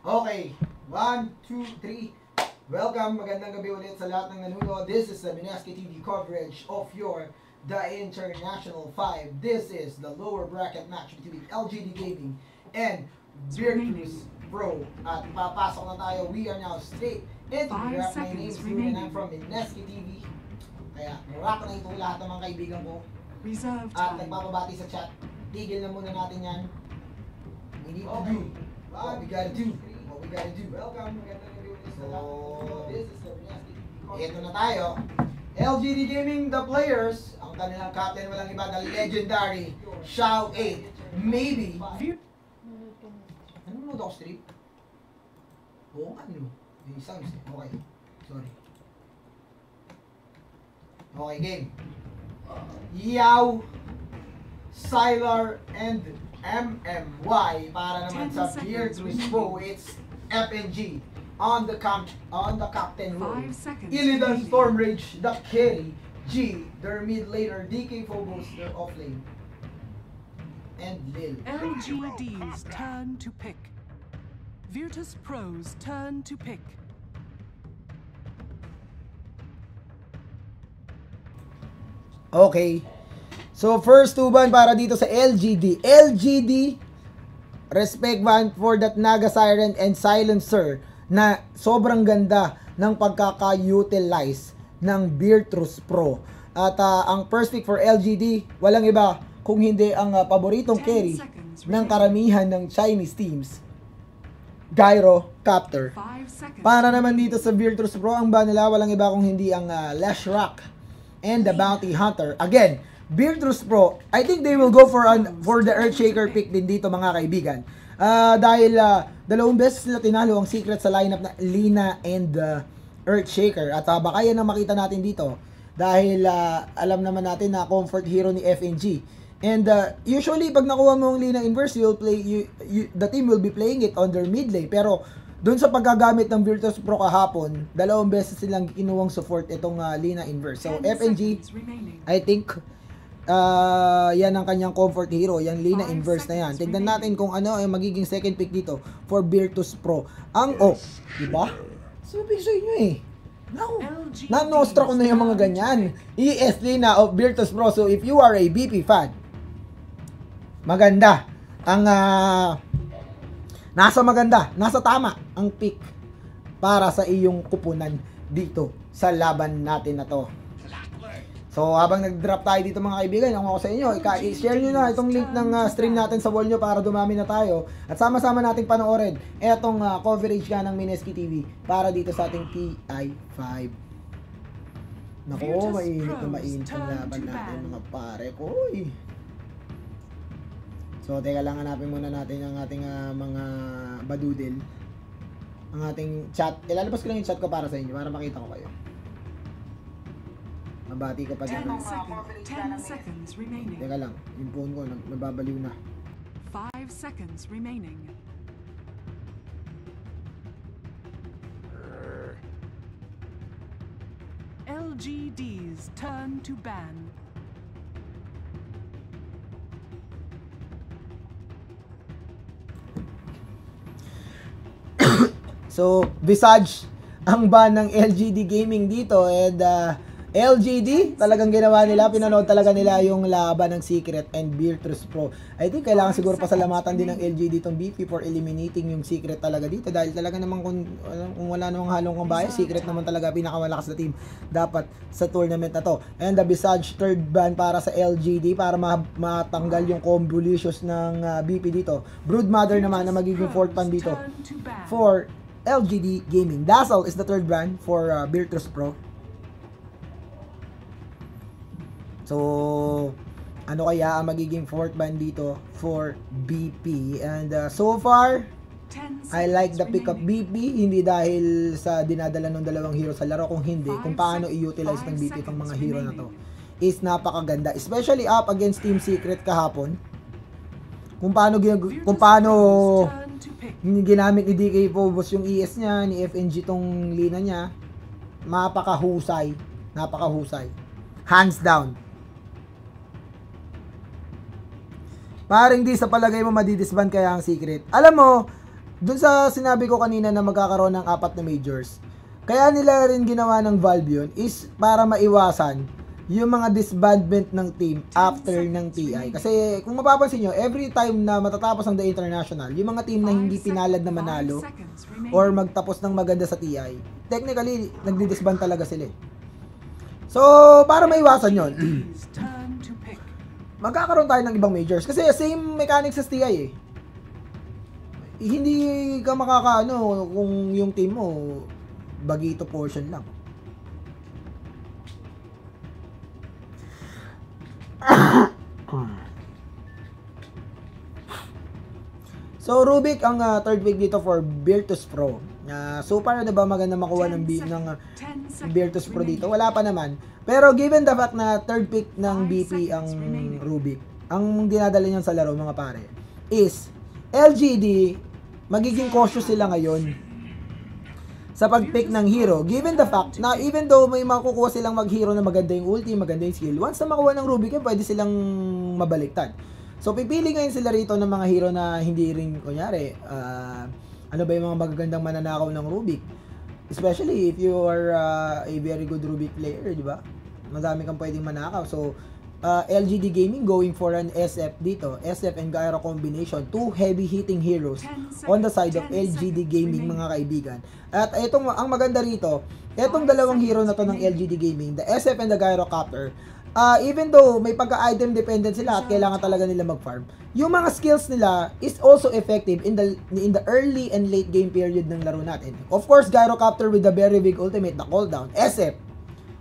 Okay, 1, 2, 3. Welcome, magandang gabi ulit sa lahat ng nanonood. This is the Minaski TV coverage of your The International 5. This is the lower bracket match between LGD Gaming and Virtus Pro. At papasok na tayo. We are now straight into the draft. My name is Ruben and I'm from Minaski TV. Kaya, rock na ito lahat ng mga kaibigan ko. At nagpapabati sa chat. Tigil na muna natin yan. We need to do what we gotta do. What we gotta do. Welcome. So, this is the Minaski TV. Ito na tayo. LGD Gaming, the players. Ang kanilang captain, walang iba, the legendary Shao 8. Maybe. Ano ako stream? Oo, ano? Yung sounds. Okay. Sorry. Okay, game. Yao, Sylar, and MMY para naman sa Virtus Pro. It's FNG on the captain role. Illidan Stormrage, the carry. G, their mid laner. DK Phobos, their off lane. And Lil. LGD's turn to pick. Virtus Pro's turn to pick. Okay. So, first two ban para dito sa LGD. LGD, respect ban for that Naga Siren and Silencer na sobrang ganda ng pagkaka-utilize ng Virtus Pro. At ang first pick for LGD, walang iba kung hindi ang paboritong carry ng karamihan ng Chinese teams, Gyro Captor. Para naman dito sa Virtus Pro, ang ban nila walang iba kung hindi ang Leshrac and the Bounty Hunter. Again, Virtus Pro, I think they will go for the Earthshaker pick din dito mga kaibigan. Dahil dalawang beses sila tinalo ang secret sa lineup na Lina and Earthshaker. At baka yan ang makita natin dito. Dahil alam naman natin na comfort hero ni FNG. And usually pag nakuha mo ang Lina inverse, the team will be playing it on their mid lane. Pero doon sa paggagamit ng Virtus Pro kahapon, dalawang beses silang kinuwang support itong Lina inverse. So FNG, I think yan ang kanyang comfort hero, yung Lina inverse na yan. Tignan natin kung ano ay magiging second pick dito for Virtus Pro. Ang diba? Sabi ko sa inyo na-nostra ko na yung mga ganyan. ES Lina of Virtus Pro. So if you are a BP fan, maganda ang nasa tama ang pick para sa iyong kupunan dito sa laban natin na to. So, habang nag-drop tayo dito mga kaibigan, ako sa inyo, i-share nyo na itong link ng stream natin sa wall nyo para dumami na tayo. At sama-sama nating panoorin itong coverage nga ng Minaski TV para dito sa ating TI5. Naku, mainit ang laban natin mga pare ko. So, teka lang, hanapin muna natin ang ating mga badudel. Ang ating chat. Ilalabas ko lang yung chat ko para sa inyo, para makita ko kayo. Mabati ko pa din. 10 seconds remaining. Teka lang, yung phone ko nababaliw na. 5 seconds remaining. LGD's turn to ban. So, Visage ang ban ng LGD Gaming dito, and LGD, talagang ginawa nila, pinanood talaga nila yung laban ng Secret and Virtus Pro. I think kailangan siguro pasalamatan din ng LGD itong BP for eliminating yung Secret talaga dito. Dahil talaga naman kung wala namang halong kambayan, Secret naman talaga pinakamalakas na team dapat sa tournament na to. And the Visage third ban para sa LGD para matanggal yung convolutions ng BP dito. Broodmother naman na magiging fourth ban dito for LGD Gaming. Dazzle is the third ban for Virtus Pro. So, ano kaya ang magiging fourth ban dito for BP? And so far, I like the pick of BP. Hindi dahil sa dinadala ng dalawang hero sa laro, kung hindi, kung paano i-utilize ng BP itong mga hero na to is napakaganda. Especially up against Team Secret kahapon. Kung paano ginamit ni DK Phobos yung ES niya, ni FNG tong Lina niya, napakahusay. Hands down. Parang di sa palagay mo madidisband kaya ang Secret. Alam mo, dun sa sinabi ko kanina na magkakaroon ng 4 na majors, kaya nila rin ginawa ng Valve yun is para maiwasan yung mga disbandment ng team after ng TI. Kasi kung mapapansin nyo, every time na matatapos ang The International, yung mga team na hindi pinalad na manalo or magtapos ng maganda sa TI, technically, nagdi-disband talaga sila eh. So, para maiwasan yun, magkakaroon tayo ng ibang majors. Kasi same mechanics sa TI eh. Hindi ka makakaano kung yung team mo bagito portion lang. So Rubik ang third pick dito for Virtus Pro. So far na ba maganda makuha ng Virtus Pro dito? Wala pa naman. Pero given the fact na third pick ng BP ang Rubik, ang dinadala niyan sa laro mga pare is LGD, magiging cautious sila ngayon sa pag-pick ng hero, given the fact na even though may makukuha silang mag-hero na maganda yung ulti, maganda yung skill, once na makuha ng Rubik, pwede silang mabaliktad. So, pipili ngayon sila rito ng mga hero na hindi rin, kunyari, ano ba yung mga magagandang mananakaw ng Rubik? Especially if you are a very good Rubik player, di ba? Madami kang pwedeng manakaw. So, LGD Gaming going for an SF dito. SF and Gyro combination. 2 heavy hitting heroes on the side of LGD Gaming mga kaibigan. At itong, ang maganda rito, itong dalawang hero na to ng LGD Gaming, the SF and the Gyrocopter, even though may pagka-item dependent sila at kailangan talaga nila mag-farm, yung mga skills nila is also effective in the early and late game period ng laro natin. Of course, Gyrocopter with the very big ultimate na cooldown. SF,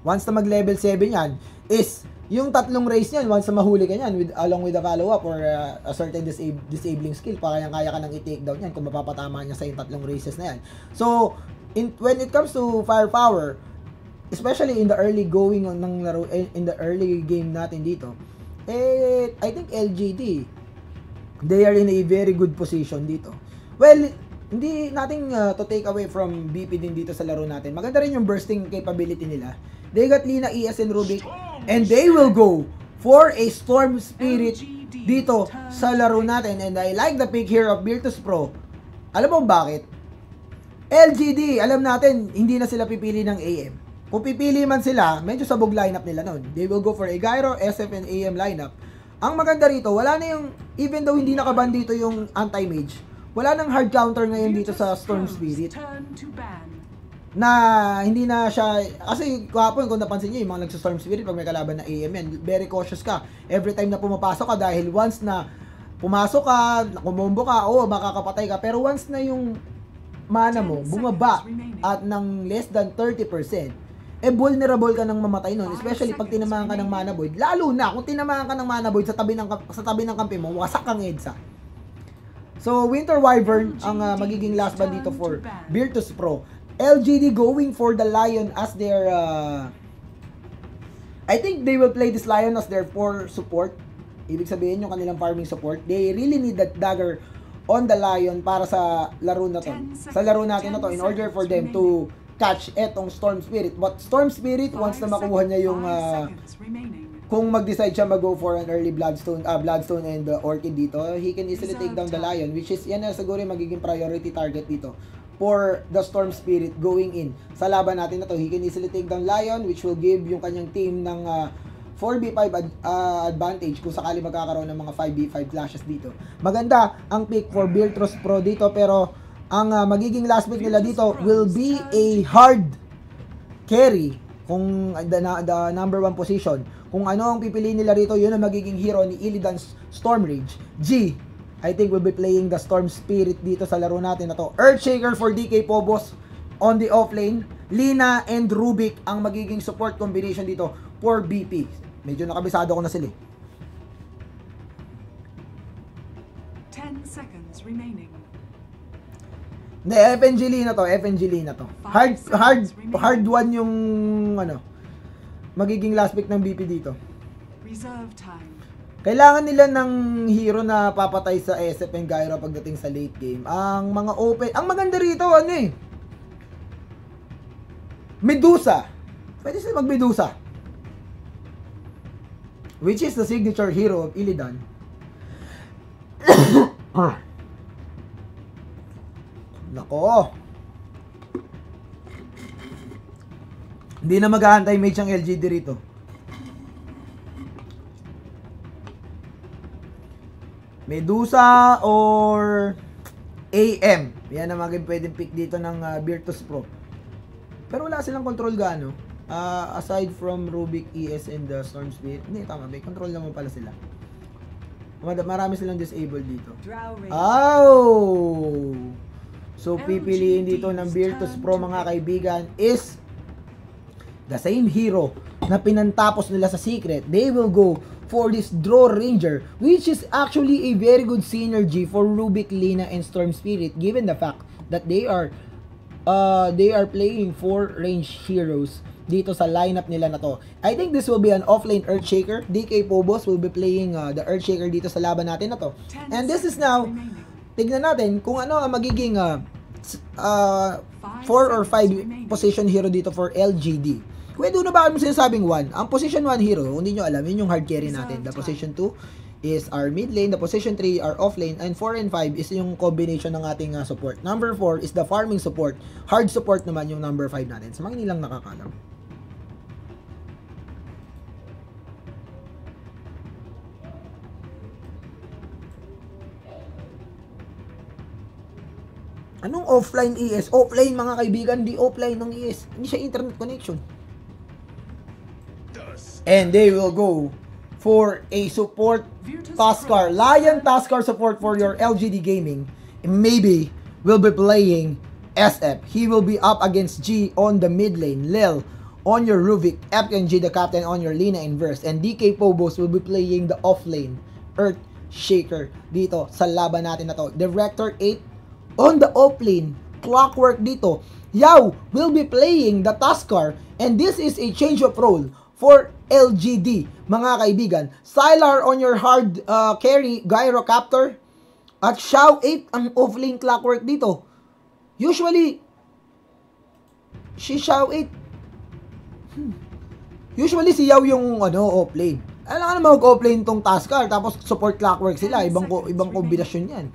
once na mag-level 7 yan, is yung tatlong race niyan, once na mahuli ka niyan, along with the follow-up or a certain disabling skill, kaya ka nang i-take down yan kung mapapatama niya sa yung tatlong races na yan. So, when it comes to firepower, especially in the early going ng laro, in the early game natin dito, I think LGD, they are in a very good position dito. Well, hindi nating to take away from BP din dito sa laro natin. Maganda rin yung bursting capability nila. They got Lina, ES, and Rubik, and they will go for a Storm Spirit dito sa laro natin. And I like the pick here of Virtus Pro. Alam mo bakit? LGD, alam natin, hindi na sila pipili ng AM. Kung pipili man sila, medyo sabog lineup nila nun. They will go for a Gyro, SF, and AM lineup. Ang maganda rito, wala na yung, even though hindi nakaban dito yung anti-mage, wala nang hard counter ngayon dito sa Storm Spirit. Na hindi na siya, kasi kahapon kung napansin nyo, yung mga nagsa-Storm Spirit pag may kalaban na AM yan, very cautious ka every time na pumapasok ka, dahil once na pumasok ka, kumombo ka, makakapatay ka, pero once na yung mana mo bumaba at ng less than 30%, vulnerable ka nang mamatay nun, especially pag tinamaan ka ng mana void, lalo na kung tinamaan ka ng mana void sa tabi ng kampi mo, wasak kang EDSA. So Winter Wyvern ang magiging last ban dito for Virtus Pro. LGD going for the Lion as their I think they will play this Lion as their 4 support. Ibig sabihin yung kanilang farming support. They really need that dagger on the Lion para sa laro na to. Sa laro natin na to in order for them to catch etong Storm Spirit. But Storm Spirit, once na makuha niya yung kung mag-decide siya mag-go for an early Bloodstone and Orchid dito, he can easily take down the Lion, which is yan na siguro yung magiging priority target dito for the Storm Spirit going in sa laban natin na to. He can easily take down Lion, which will give yung kanyang team ng 4v5 advantage kung sakali magkakaroon ng mga 5v5 flashes dito. Maganda ang pick for Virtus Pro dito, pero ang magiging last pick nila dito will be a hard carry kung the number 1 position. Kung ano ang pipiliin nila rito, yun ang magiging hero ni Illidan's Storm Rage. G, I think we'll be playing the Storm Spirit dito sa laro natin na to. Earthshaker for DK Phobos on the offlane. Lina and Rubik ang magiging support combination dito for BP. Medyo nakabisado ko na sila. 10 seconds remaining. Hindi, FNG Lina to. FNG Lina to. Hard one yung magiging last pick ng BP dito. Reserve time. Kailangan nila ng hero na papatay sa SF and Gyro pagdating sa late game. Ang mga open, ang maganda rito, Medusa. Pwede sila mag-Medusa. Which is the signature hero of Illidan. Nako. Hindi na mag-aantay mage ang LGD rito. Medusa or AM. Yan ang maging pwedeng pick dito ng Virtus Pro. Pero wala silang control gaano. Aside from Rubik, ES, and the Storm Spirit. Hindi, tama. May control naman pala sila. Marami silang disabled dito. Oh! So, pipiliin dito ng Virtus Pro mga kaibigan is the same hero na pinantapos nila sa Secret. They will go for this Draw Ranger, which is actually a very good synergy for Rubik, Lina, and Storm Spirit, given the fact that they are playing 4 range heroes dito sa lineup nila na to. I think this will be an offlane Earthshaker. DK Phobos will be playing the Earthshaker dito sa laban natin na to. And this is now, tignan natin kung ano ang magiging 4 or 5 position hero dito for LGD. Pwede na ba kami sinasabing 1? Ang position 1 hero, kung hindi nyo alam, yun yung hard carry natin. The position 2 is our mid lane, the position 3 are off lane, and 4 and 5 is yung combination ng ating support. Number 4 is the farming support. Hard support naman yung number 5 natin. Sa mga hindi lang nakakalam. Anong offline ES? Offline mga kaibigan, di offline ng ES. Hindi siya internet connection. And they will go for a support Tuskar. Lion Tuskar support for your LGD Gaming. Maybe will be playing SF. He will be up against G on the mid lane. Lil on your Rubik. FNG the captain on your Lina Inverse. And DK Phobos will be playing the off lane Earthshaker dito sa laban natin na to. Director 8 on the off lane. Clockwork dito. Yao will be playing the Tuskar. And this is a change of role for LGD, mga kaibigan. Sylar on your hard carry, Gyrocaptor. At Xiao 8 ang off-lane Clockwork dito. Usually, si Xiao 8. Usually, si Yao yung off-lane. Alam ka naman mag-off-lane tong Tuskar, tapos support Clockwork sila. Ibang kombinasyon yan.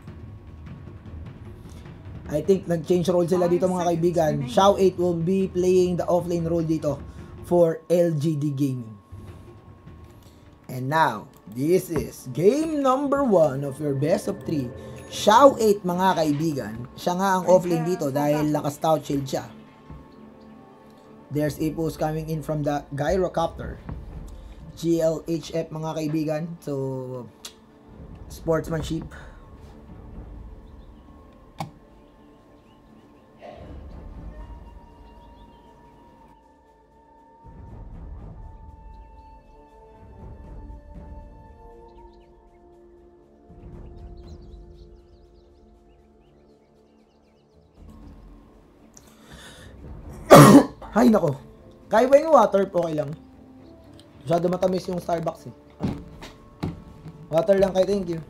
I think nag-change role sila dito mga kaibigan. Xiao 8 will be playing the off-lane role dito for LGD Gaming. And now, this is game number 1 of your best of 3. Xiao 8 mga kaibigan. Siya nga ang offlane dito dahil naka-stout shield siya. There's a post coming in from the Gyrocopter. GLHF mga kaibigan. So, sportsmanship. Hay nako. Kaya ba yung water? Okay lang. Masyado matamis yung Starbucks eh. Water lang kayo, thank you.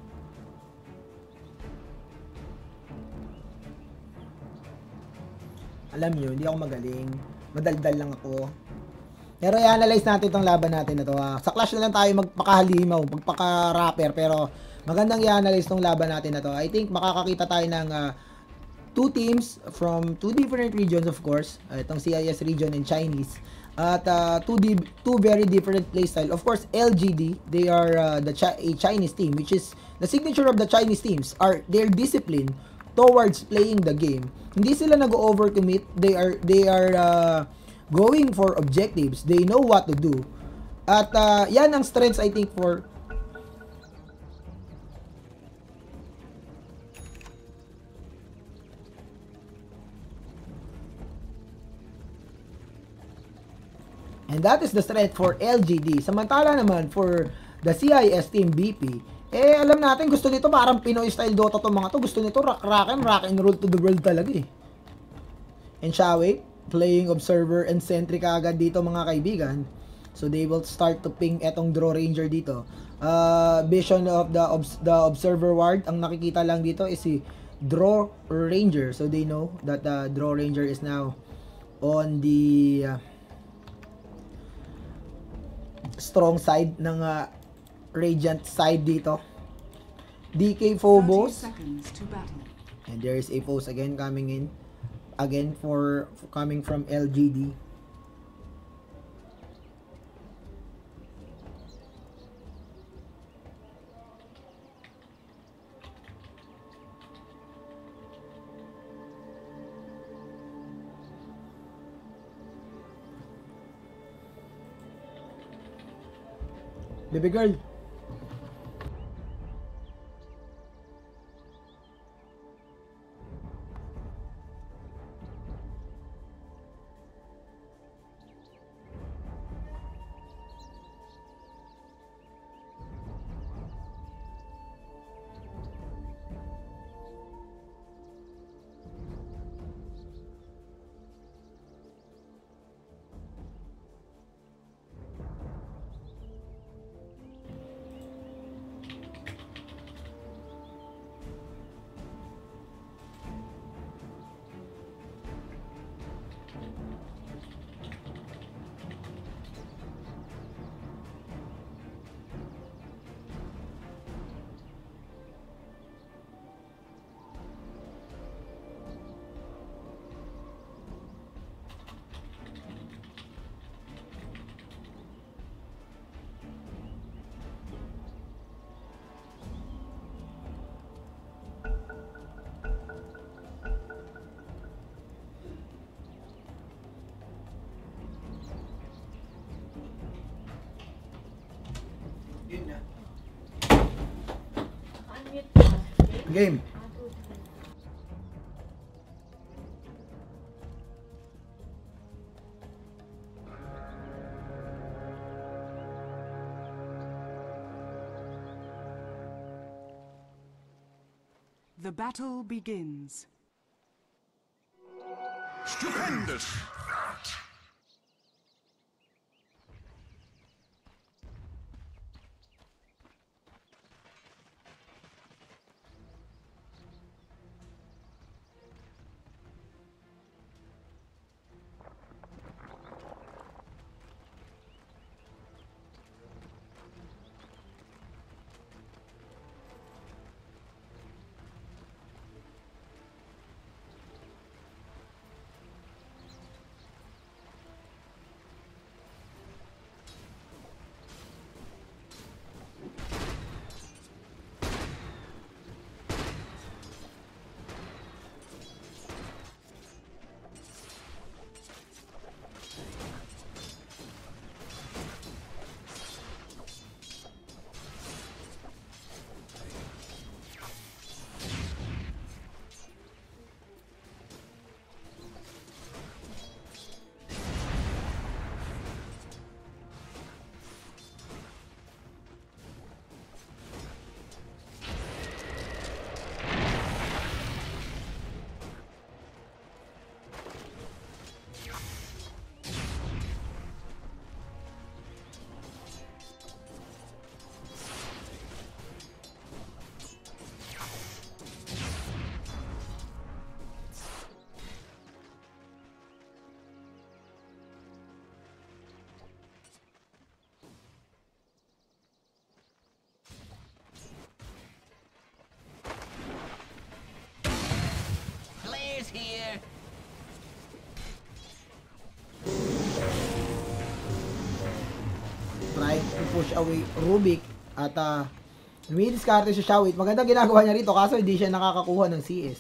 Alam nyo, hindi ako magaling. Madaldal lang ako. Pero i-analyze natin itong laban natin na to. Sa Clash na lang tayo magpakahalimaw, magpaka-rapper. Pero magandang i-analyze itong laban natin na to. I think makakakita tayo ng 2 teams from 2 different regions of course. Itong CIS region and Chinese. At 2 very different playstyle. Of course, LGD, they are a Chinese team, which is the signature of the Chinese teams are their discipline towards playing the game. Hindi sila nag-overcommit. They are going for objectives. They know what to do. At yan ang strengths I think for and that is the strength for LGD. Samantala naman for the CIS team BP, alam natin gusto nito parang Pinoy style Dota to mga to. Gusto nito rock and roll to the world talaga eh. And Xiaowei playing observer and sentry agad dito mga kaibigan. So they will start to ping etong Draw Ranger dito. Vision of the observer ward, ang nakikita lang dito is si Draw Ranger. So they know that the Draw Ranger is now on the strong side ng Radiant side dito. DK Phobos And there is a post again coming in. Again for coming from LGD. Baby girl. Game. The battle begins. Stupendous! Here. Try to push away Rubik at lumidiskarte si Shawit. Maganda ginagawa niya rito kaso hindi siya nakakakuha ng CS.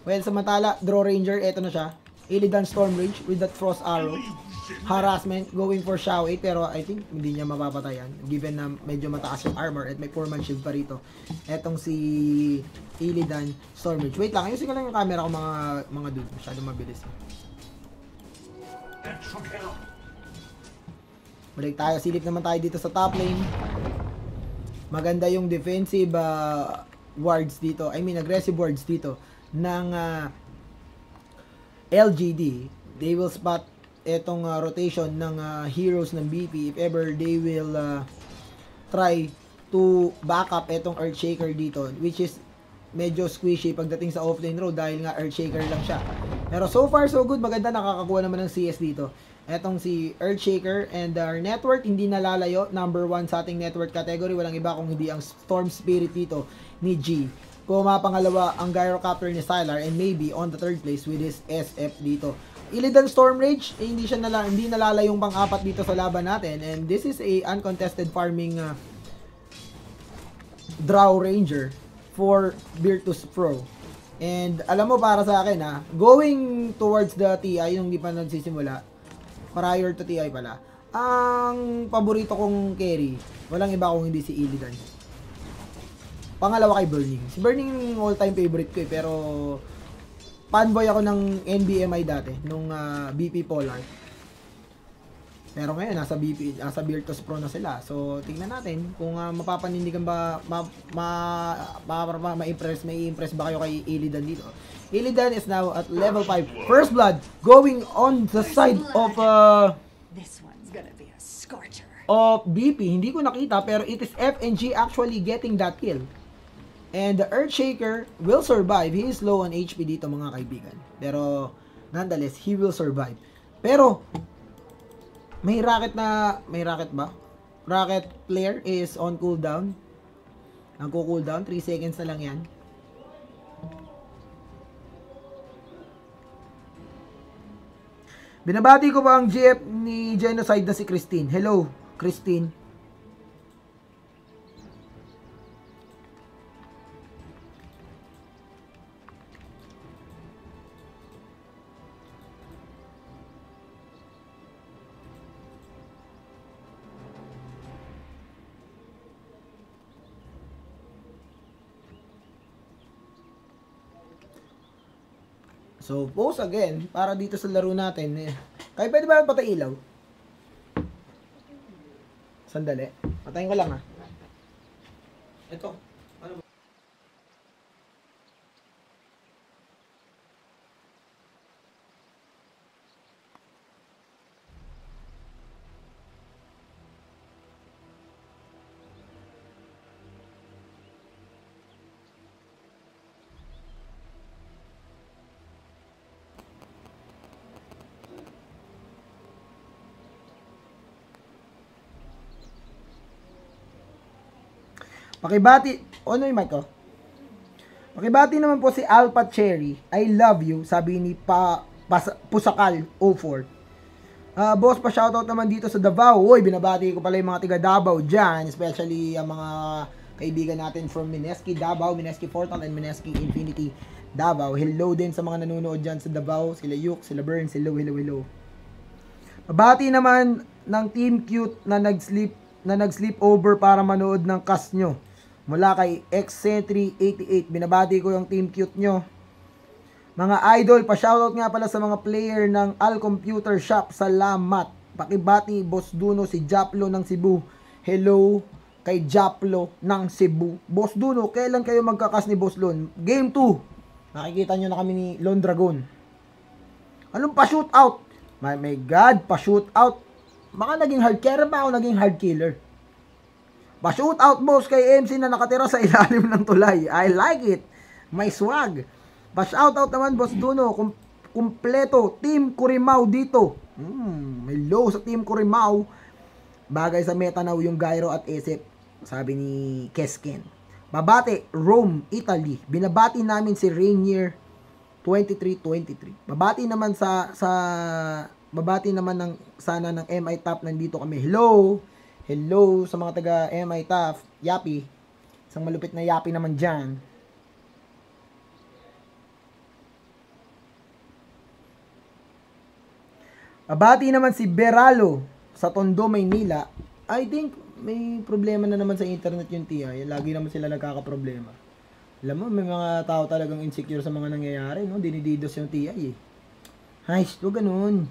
Well, samantala, Draw Ranger, eto na siya. Illidan Stormrage with that Frost Arrow. Harassment going for Shawit pero I think hindi niya mapapatayan given na medyo mataas yung armor at may 4-man shield pa rito. Etong si Illidan Stormrage. Wait lang, ayusin ko lang yung camera ko mga dude. Masyadong mabilis. Balik tayo, silip naman tayo dito sa top lane. Maganda yung defensive wards dito. I mean aggressive wards dito ng LGD. They will spot etong rotation ng heroes ng BP if ever they will try to back up etong Earthshaker dito, which is medyo squishy pagdating sa offlane road dahil nga Earthshaker lang siya. Pero so far so good, maganda, nakakakuha naman ng CS dito. Etong si Earthshaker and our network hindi nalalayo, number 1 sa ating network category, walang iba kung hindi ang Storm Spirit dito ni G. pumapangalawa ang Gyrocopter ni Sylar, and maybe on the third place with his SF dito. Illidan Storm Rage, hindi nalalayong pang-apat dito sa laban natin, and this is a uncontested farming Drow Ranger for Virtus Pro. And alam mo, para sa akin going towards the TI yung hindi pa nagsisimula, prior to TI pala, ang paborito kong carry, walang iba kung hindi si Illidan. Pangalawa kay Burning. Si Burning all-time favorite ko pero fanboy ako ng NBMI dati, nung BP Polar. Pero ngayon, nasa Virtus Pro na sila. So, tingnan natin kung mapapanindigan ba, ma-impress ba kayo kay Illidan dito. Illidan is now at level 5. First Blood going on the side of This one's gonna be a scorcher. of BP. Hindi ko nakita pero it is FNG actually getting that kill. And the Earthshaker will survive. He is low on HP dito mga kaibigan. Pero nonetheless, he will survive. Pero may rocket ba? Rocket player is on cooldown. Ang cooldown 3 seconds na lang 'yan. Binabati ko pa ang GF ni Genocide na si Christine. Hello, Christine. So, pause again para dito sa laro natin. Kaya pwede ba patay ilaw? Sandali. Patayin ko lang Ito. Ano ba? Pakibati, ano yung mic ko? Pakibati naman po si Alpha Cherry. I love you, sabi ni Pusakal 04. Boss, pa shoutout naman dito sa Davao. Uy, binabati ko pala yung mga tiga Davao dyan, especially ang mga kaibigan natin from Mineski Davao, Mineski Portal, and Mineski Infinity Davao. Hello din sa mga nanonood dyan sa Davao, sila Yuk, sila Burns, hello. Pabati naman ng Team Cute na nag-sleep over para manood ng cast nyo. Mula kay Xcentry88. Binabati ko yung Team Cute nyo. Mga idol, pa-shoutout nga pala sa mga player ng Al Computer Shop. Salamat. Pakibati, Boss Duno, si Japlo ng Cebu. Hello kay Japlo ng Cebu. Boss Duno, kailan kayo magkakas ni Boss Lon? Game 2. Nakikita nyo na kami ni Lone Dragon. Anong pa-shootout? My God, pa-shootout. Baka naging hard carry ba o naging hard killer? Pa-shootout boss kay MC na nakatira sa ilalim ng tulay. I like it. May swag. Pa-shoutout naman boss Duno. Kumpleto. Team Kurimao dito. May low sa Team Kurimao. Bagay sa meta now yung Gyro at SF. Sabi ni Kesken. Babate, Rome, Italy. Binabati namin si Rainier 2323. Babati naman babati naman ng sana ng MI Top nandito kami. Hello sa mga taga MI Top, Yapi. Isang malupit na Yapi naman dyan. Babati naman si Beralo sa Tondo, Maynila. I think may problema na naman sa internet yung TI. Lagi naman sila nagkakaproblema. Alam mo, may mga tao talagang insecure sa mga nangyayari, no? Dinididos yung TI Hay, ganun.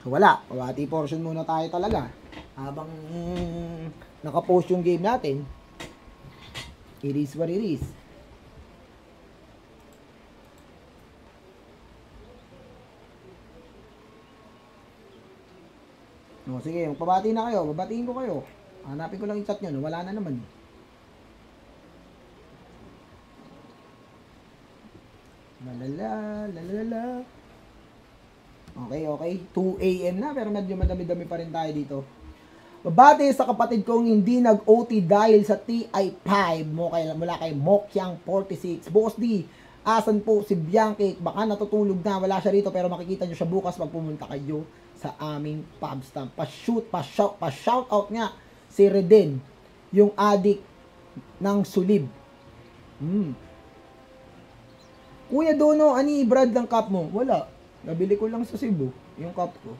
So, wala. Pawati portion muna tayo talaga. Habang nakapost yung game natin. It is what it is. No, sige, pabati na kayo. Babatiin ko kayo. Hanapin ko lang yung chat nyo. No? Wala na naman. Lalala. Okay. 2 AM na pero medyo madami-dami pa rin tayo dito. Babati sa kapatid kong hindi nag-OT dahil sa TI5 mula kay Mokyang 46. Boss D, asan po si Bianchi? Baka natutulog na, wala siya rito pero makikita nyo siya bukas pag pumunta kayo sa aming pub stamp. Pa-shout out nga si Reden, yung adik ng sulib. Kuya Dono, ani Brad ng cup mo? Wala. Nabili ko lang sa Cebu, yung cup ko.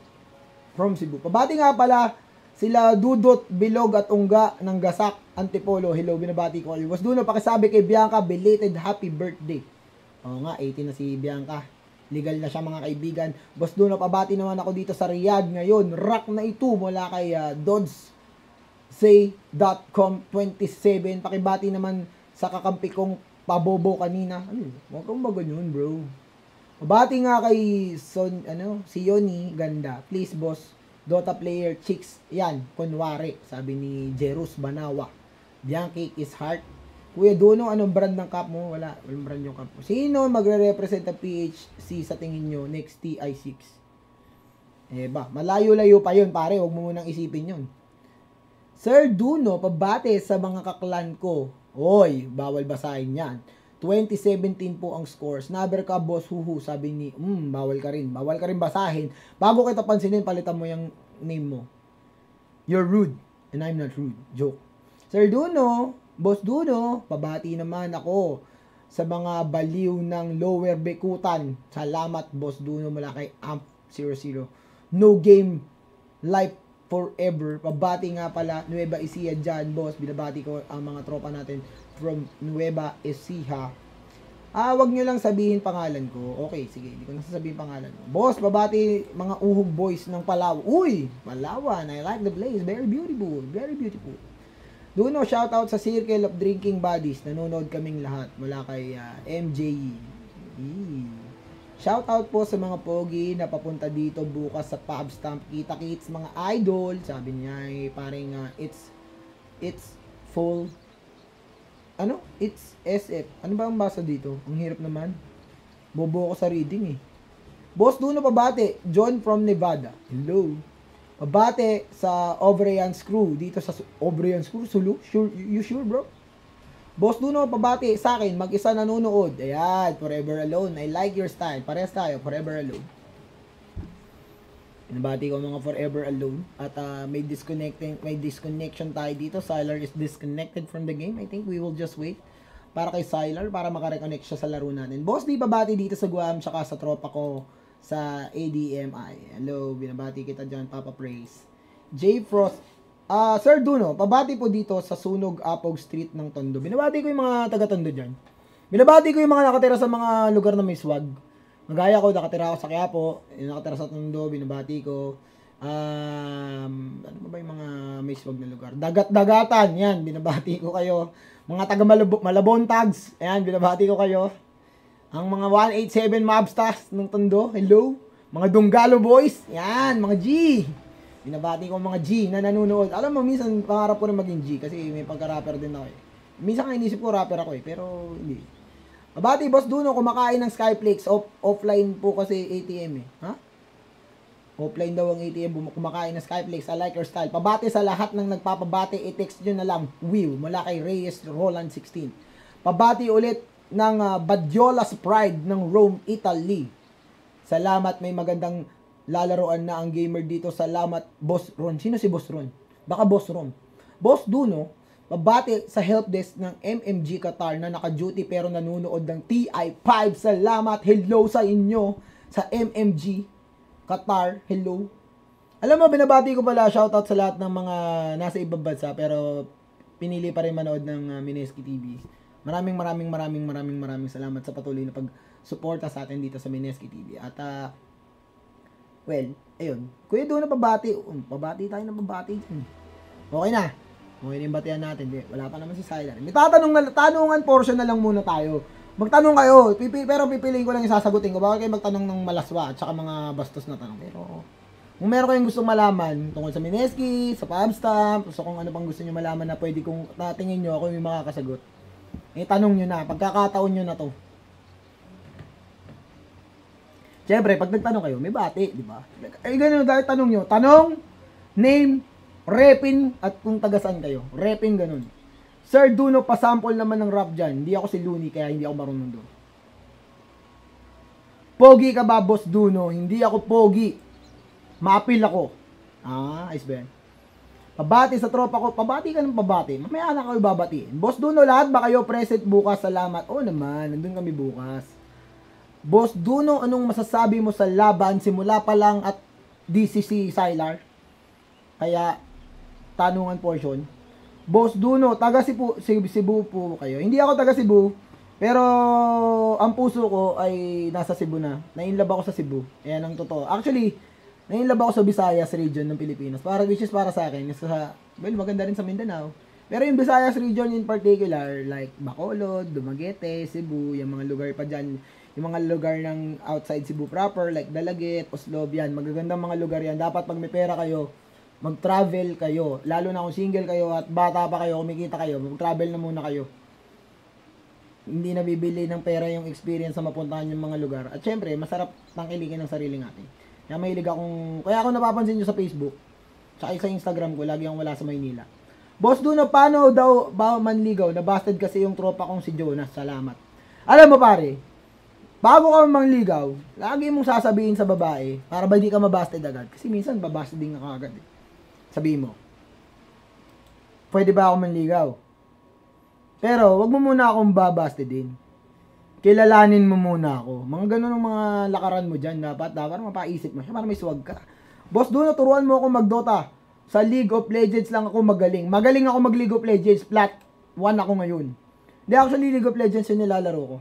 From Cebu. Pabati nga pala sila Dudot, Bilog at Ungga ng Gasak, Antipolo. Hello, binabati ko kayo. Boss Duno, pakisabi kay Bianca, belated happy birthday. Oo nga, 18 na si Bianca. Legal na siya mga kaibigan. Boss Duno, pabati naman ako dito sa Riyadh ngayon. Rock na ito mula kay Doddsay.com 27. Pakibati naman sa kakampi kong pabobo kanina. Ano? Huwag kang ba ganyan, bro? Pabati nga kay si Yoni Ganda. Please, boss. Dota player chicks, yan, kunwari, sabi ni Jerus Banawa. Bianchi is heart. Kuya Dono, anong brand ng cup mo? Walang brand yung cup mo. Sino magre-represent ang PHC sa tingin nyo next TI6? Malayo-layo pa yun, pare. Huwag mo munang isipin yun. Sir Duno, pabate sa mga kaklan ko. Oy, bawal basahin yan. 2017 po ang scores. Naber ka, boss, huhu. Sabi ni, bawal ka rin. Bawal ka rin basahin. Bago kita pansinin, palitan mo yung name mo. You're rude. And I'm not rude. Joke. Sir Duno, boss Duno, pabati naman ako sa mga baliw ng Lower Bekutan. Salamat, boss Duno, mula kay AMP00. No game life forever. Pabati nga pala, Nueva Ecija dyan, boss. Binabati ko ang mga tropa natin from Nueva Ecija. Wag nyo lang sabihin pangalan ko. Okay, sige, hindi ko na sasabihin pangalan ko. Boss, babati mga uhog boys ng Palawan. Uy, Palawan, I like the place. Very beautiful, very beautiful. Duno, shout out sa Circle of Drinking Buddies. Nanonood kaming lahat mula kay MJE. Shout out po sa mga pogi na papunta dito bukas sa pub stamp. Kita-kits mga idol. Sabi niya, parang it's full. It's SF. Ano ba ang basa dito? Ang hirap naman. Bobo ko sa reading eh. Boss Duno, pabate. John from Nevada. Hello. Pabate sa Obreyan's crew. Dito sa Obreyan's crew. Sulu? Sure, you sure, bro? Boss Duno, pabate sa akin. Mag-isa nanonood. Ayan. Forever Alone. I like your style. Parehas tayo. Forever Alone. Pinabati ko mga Forever Alone. At may disconnection tayo dito. Sylar is disconnected from the game. I think we will just wait para kay Sylar para makareconnect siya sa laro natin. Boss, di pabati dito sa Guam tsaka sa tropa ko sa ADMI. Hello, binabati kita dyan, Papa Praise. J. Frost. Sir Duno, pabati po dito sa Sunog Apog Street ng Tondo. Binabati ko yung mga taga-Tondo dyan. Binabati ko yung mga nakatira sa mga lugar na may swag. Magaya ko, nakatira ako sa Quiapo, nakatira sa Tondo, binabati ko. Ano ba yung mga may swag na lugar? Dagat-dagatan, yan, binabati ko kayo. Mga taga Malabon tags, yan, binabati ko kayo. Ang mga 187 mobsters ng Tondo, hello. Mga Dunggalo boys, yan, mga G. Binabati ko mga G na nanonood. Alam mo, minsan pangarap ko rin maging G kasi may pagka-rapper din ako eh. Minsan nga inisip ko rapper ako eh, pero hindi. Mabati, Boss Duno, kumakain ng Skyflakes. Offline po kasi ATM eh. Ha? Offline daw ang ATM, kumakain ng Skyflakes. I like your style. Pabati sa lahat ng nagpapabati, i-text nyo na lang, Will, mula kay Reyes Roland 16. Pabati ulit ng Badiola's Pride ng Rome, Italy. Salamat, may magandang lalaroan na ang gamer dito. Salamat, Boss Ron. Sino si Boss Ron? Baka Boss Ron. Boss Duno, pabati sa helpdesk ng MMG Qatar na naka-duty pero nanonood ng TI5. Salamat. Hello sa inyo sa MMG Qatar. Hello. Alam mo, binabati ko pala, shoutout sa lahat ng mga nasa ibang bansa pero pinili pa rin manood ng Mineski TV. Maraming salamat sa patuloy na pag-suporta sa atin dito sa Mineski TV. At well, ayun. Kuya doon na pabati. Pabati tayo ng pabati. Okay na. Okay na yung batihan natin. Wala pa naman si Sylar. May tanungan portion na lang muna tayo. Magtanong kayo. Pero pipiliin ko lang yung sasagutin ko. Bakit kayo magtanong ng malaswa at saka mga bastos na tanong. Pero kung meron kayong gustong malaman tungkol sa Mineski, sa Pubstamp, so kung ano pang gusto nyo malaman na pwede kong tatingin nyo, ako yung makakasagot. Tanong nyo na. Pagkakataon nyo na to. Siyempre, pag nagtanong kayo, may bati, di ba? Ganun, dahil tanong nyo. Tanong, name, Repin at kung tagasan kayo. Repin ganun. Sir Duno, pasample naman ng rap dyan. Hindi ako si Looney, kaya hindi ako marunong doon. Pogi ka ba, Boss Duno? Hindi ako pogi. Maapil ako. Ayos ba yan? Pabati sa tropa ko. Pabati ka ng pabati. Mamaya na kayo babatiin. Boss Duno, lahat ba kayo present bukas? Salamat. Oo naman, nandun kami bukas. Boss Duno, anong masasabi mo sa laban? Simula pa lang at DCC Sylar. Kaya, tanungan portion. Boss Duno, taga Cebu po kayo. Hindi ako taga Cebu, pero ang puso ko ay nasa Cebu na. Nainlove ako sa Cebu. Ayan ang totoo. Actually, nainlove ako sa Visayas region ng Pilipinas. Which is para sa akin. Maganda rin sa Mindanao. Pero yung Visayas region in particular, like Bacolod, Dumaguete, Cebu, yung mga lugar pa dyan, yung mga lugar ng outside Cebu proper, like Dalaget, Oslob, yan. Magagandang mga lugar yan. Dapat pag may pera kayo, mag-travel kayo, lalo na kung single kayo at bata pa kayo, kumikita kayo, mag-travel na muna kayo. Hindi nabibili ng pera yung experience sa mapuntahan yung mga lugar. At syempre, masarap tangkilikin ng sarili natin. Kaya ako napapansin nyo sa Facebook, tsaka sa Instagram ko, lagi akong wala sa Maynila. Boss Duno, paano daw ba manligaw? Nabasted kasi yung tropa kong si Jonas. Salamat. Alam mo pare, bago ka mangligaw, lagi mong sasabihin sa babae, para ba hindi ka mabasted agad? Kasi minsan, babasted din ka agad eh. Sabi mo, pwede ba ako manligaw? Pero, wag mo muna akong babaste din. Kilalanin mo muna ako. Mga ganun ang mga lakaran mo dyan. Dapat mapaisip mo siya para may swag ka. Boss Duno, turuan mo ako mag-Dota. Sa League of Legends lang ako magaling. Magaling ako mag-League of Legends. Plat 1 ako ngayon. Hindi, actually League of Legends yung nilalaro ko.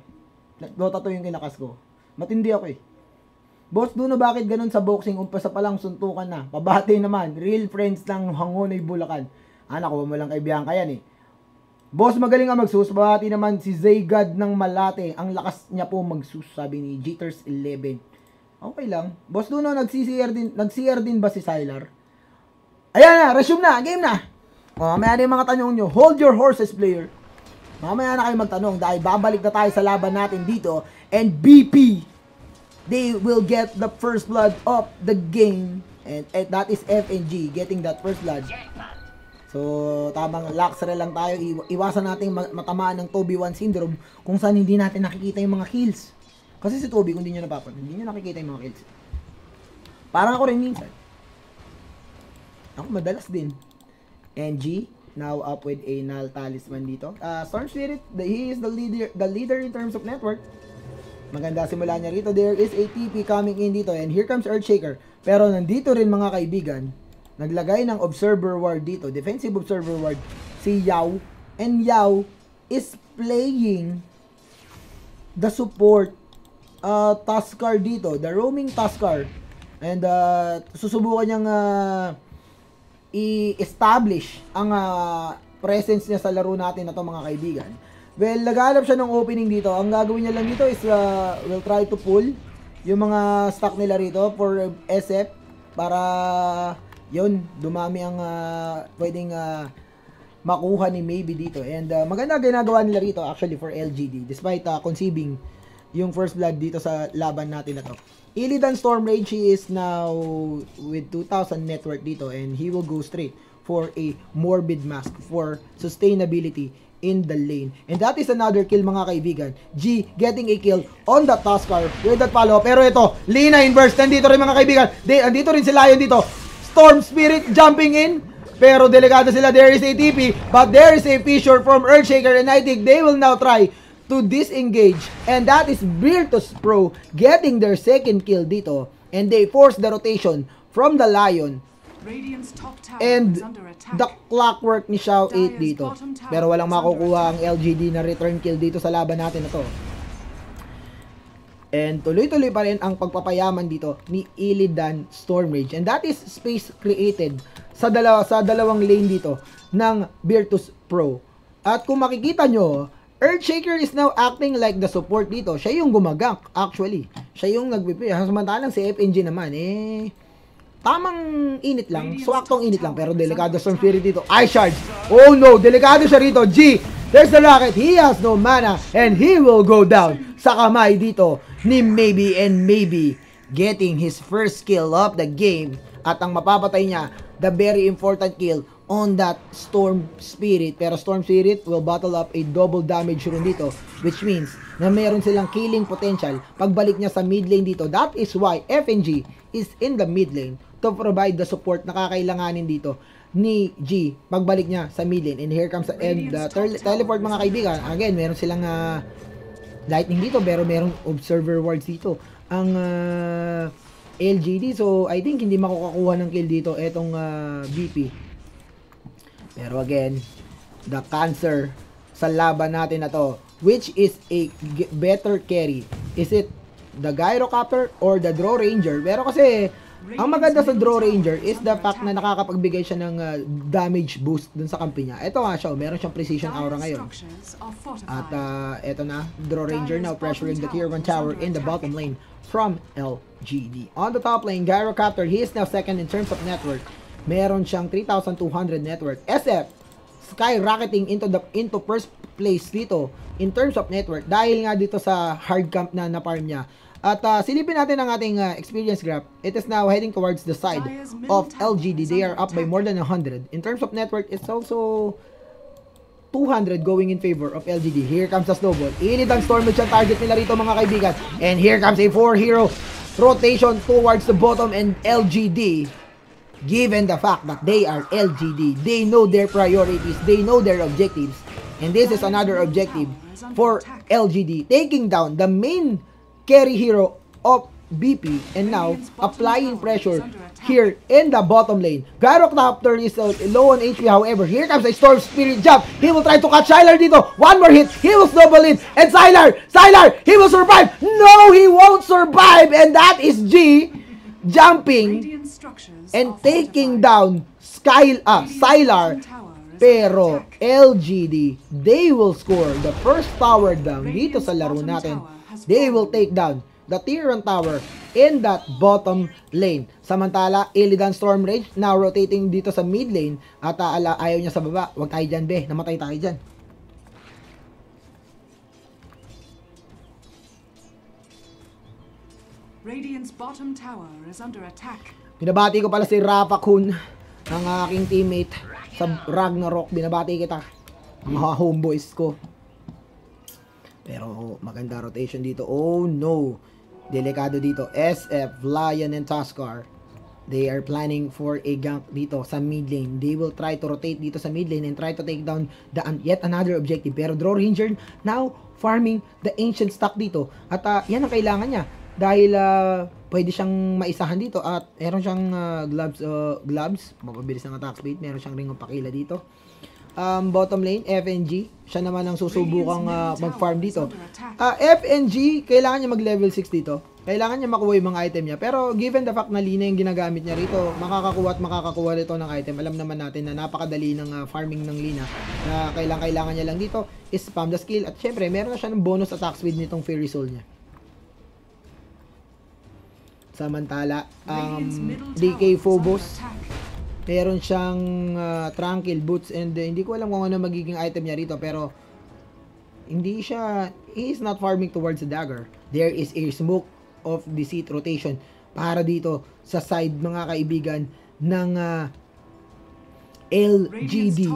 Dota to yung kinakas ko. Matindi ako eh. Boss Duno, bakit ganun sa boxing? Umpasa pa lang suntukan na. Pabati naman. Real friends ng Hangonoy Bulacan. Nakuha mo lang kay Bianca yan eh. Boss, magaling nga magsus. Pabati naman si Zaygad ng Malate. Ang lakas niya po magsus, sabi ni Jitters 11. Okay lang. Boss Duno, nag-CR din ba si Sylar? Ayan na, resume na, game na. Mamaya na yung mga tanong nyo. Hold your horses, player. Mamaya na kayo magtanong dahil babalik na tayo sa laban natin dito. And BP, they will get the first blood of the game. And that is FNG getting that first blood. So, tamang luxury lang tayo. Iwasan natin matamaan ng Toby 1 syndrome kung saan hindi natin nakikita yung mga kills. Kasi si Toby, kung hindi nyo napapan, hindi nyo nakikita yung mga kills. Parang ako rin minsan. Ako madalas din. NG, now up with a null talisman dito. Storm Spirit, he is the leader in terms of network. Maganda simula niya rito. There is a TP coming in dito. And here comes Earthshaker. Pero nandito rin mga kaibigan, naglagay ng Observer Ward dito. Defensive Observer Ward. Si Yao. And Yao is playing the support Tuskar dito. The roaming Tuskar. And susubukan niyang i-establish ang presence niya sa laro natin na to mga kaibigan. Well, naghahanap siya ng opening dito. Ang gagawin niya lang dito is will try to pull yung mga stock nila rito for SF para yun, dumami ang pwedeng makuha ni Maybe dito. And maganda ginagawa nila rito actually for LGD despite conceiving yung first blood dito sa laban natin na to. Illidan Stormrage, he is now with 2,000 network dito and he will go straight for a Morbid Mask for sustainability in the lane. And that is another kill mga kaibigan. G getting a kill on the Tuskar with that follow. Pero ito, Lina inverse. Nandito rin mga kaibigan. Andito rin si Lion dito. Storm Spirit jumping in. Pero delikado sila. There is a TP. But there is a fissure from Earthshaker. And I think they will now try to disengage. And that is Virtus Pro getting their second kill dito. And they force the rotation from the Lion. And the clockwork ni Xiao 8 dito. Pero walang makukuha ang LGD na return kill dito sa laban natin na to. And tuloy-tuloy pa rin ang pagpapayaman dito ni Illidan Stormrage. And that is space created sa dalawang lane dito ng Virtus Pro. At kung makikita nyo, Earthshaker is now acting like the support dito. Siya yung gumagank actually. Siya yung nagpipi. Samantalang si FNG naman tamang init lang. Swaktong init lang. Pero delikado Storm Spirit dito. Ice Shard. Oh no. Delikado siya rito. G. There's the rocket. He has no mana. And he will go down sa kamay dito ni Maybe. And Maybe getting his first kill of the game. At ang mapapatay niya the very important kill on that Storm Spirit. Pero Storm Spirit will bottle up a double damage rune dito, which means na meron silang killing potential pagbalik niya sa mid lane dito. That is why FNG is in the mid lane to provide the support na kakailanganin dito ni G pagbalik niya sa mid lane. And here comes the teleport, mga kaibigan. Again, meron silang lightning dito, pero merong observer wards dito ang LGD. So I think hindi makukuha ng kill dito etong BP. Pero again, the cancer sa laban natin na to, which is a better carry? Is it the Gyrocopter or the Draw Ranger? Pero kasi ang maganda sa Draw Ranger is the fact na nakakapagbigay siya ng damage boost dun sa kampi niya. Ito nga siya, meron siyang precision aura ngayon. At eto na, Draw Ranger now pressuring the tier 1 tower in the bottom lane from LGD. On the top lane, Gyrocopter, he is now second in terms of network. Meron siyang 3,200 network. SF skyrocketing into first place dito in terms of network dahil nga dito sa hard camp na na-farm niya. At silipin natin ang ating experience graph. It is now heading towards the side of LGD. They are up by more than 100. In terms of network, it's also 200 going in favor of LGD. Here comes the snowball. Init ang storm with yung target nila rito, mga kaibigan. And here comes a 4-hero rotation towards the bottom, and LGD, given the fact that they are LGD, they know their priorities, they know their objectives. And this is another objective for LGD, taking down the main carry hero of BP, and now applying pressure here in the bottom lane. Gyrocopter is low on HP, however, here comes a Storm Spirit jump. He will try to catch Sylar dito. One more hit, he will snowball in, and Sylar, he will survive. No, he won't survive, and that is G jumping and taking down Sylar. Pero LGD, they will score the first tower down dito sa laro natin. They will take down the tier 1 tower in that bottom lane. Samantala, Illidan Storm Rage now rotating dito sa mid lane. At ayaw niya sa baba. Huwag tayo dyan, be. Namatay tayo dyan. Radiant's bottom tower is under attack. Binabati ko pala si Rafa Kun, ang aking teammate sa Ragnarok. Binabati kita, mga homeboys ko. Pero maganda rotation dito. Oh no, delikado dito. SF, Lion, and Tuskar, they are planning for a gank dito sa mid lane. They will try to rotate dito sa mid lane and try to take down the yet another objective. Pero Draw Ranger now farming the ancient stock dito. At yan ang kailangan niya. Dahil pwede siyang maisahan dito. At meron siyang gloves. Mapabilis ng attack speed. Meron siyang ring of pakila dito. Bottom lane, FNG. Siya naman ang susubukang mag-farm dito. FNG, kailangan niya mag-level 6 dito. Kailangan niya makuha yung mga item niya. Pero given the fact na Lina yung ginagamit niya rito, makakakuha rito ng item. Alam naman natin na napakadali ng farming ng Lina. Na kailangan niya lang dito is spam the skill. At syempre, meron na siya ng bonus attack speed nitong Fairy Soul niya. Samantala, DK Phobos, meron siyang Tranquil Boots, and hindi ko alam kung ano magiging item niya rito, pero he is not farming towards the dagger. There is a Smoke of Deceit rotation para dito sa side, mga kaibigan, ng LGD.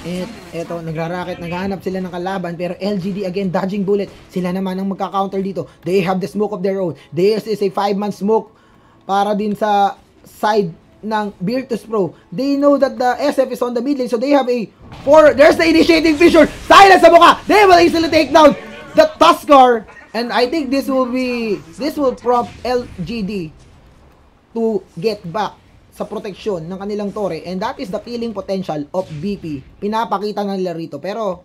At eto, nagraraket, naghahanap sila ng kalaban, pero LGD again dodging bullet. Sila naman ang magka-counter dito. They have the smoke of their own. This is a 5-man smoke para din sa side ng Virtus Pro. They know that the SF is on the mid lane, so they have a 4. There's the initiating fissure. Silence sa mukha. They will easily take down the Tuskar, and I think this will prompt LGD to get back sa proteksyon ng kanilang tore, and that is the killing potential of BP. Pinapakita na nila rito, pero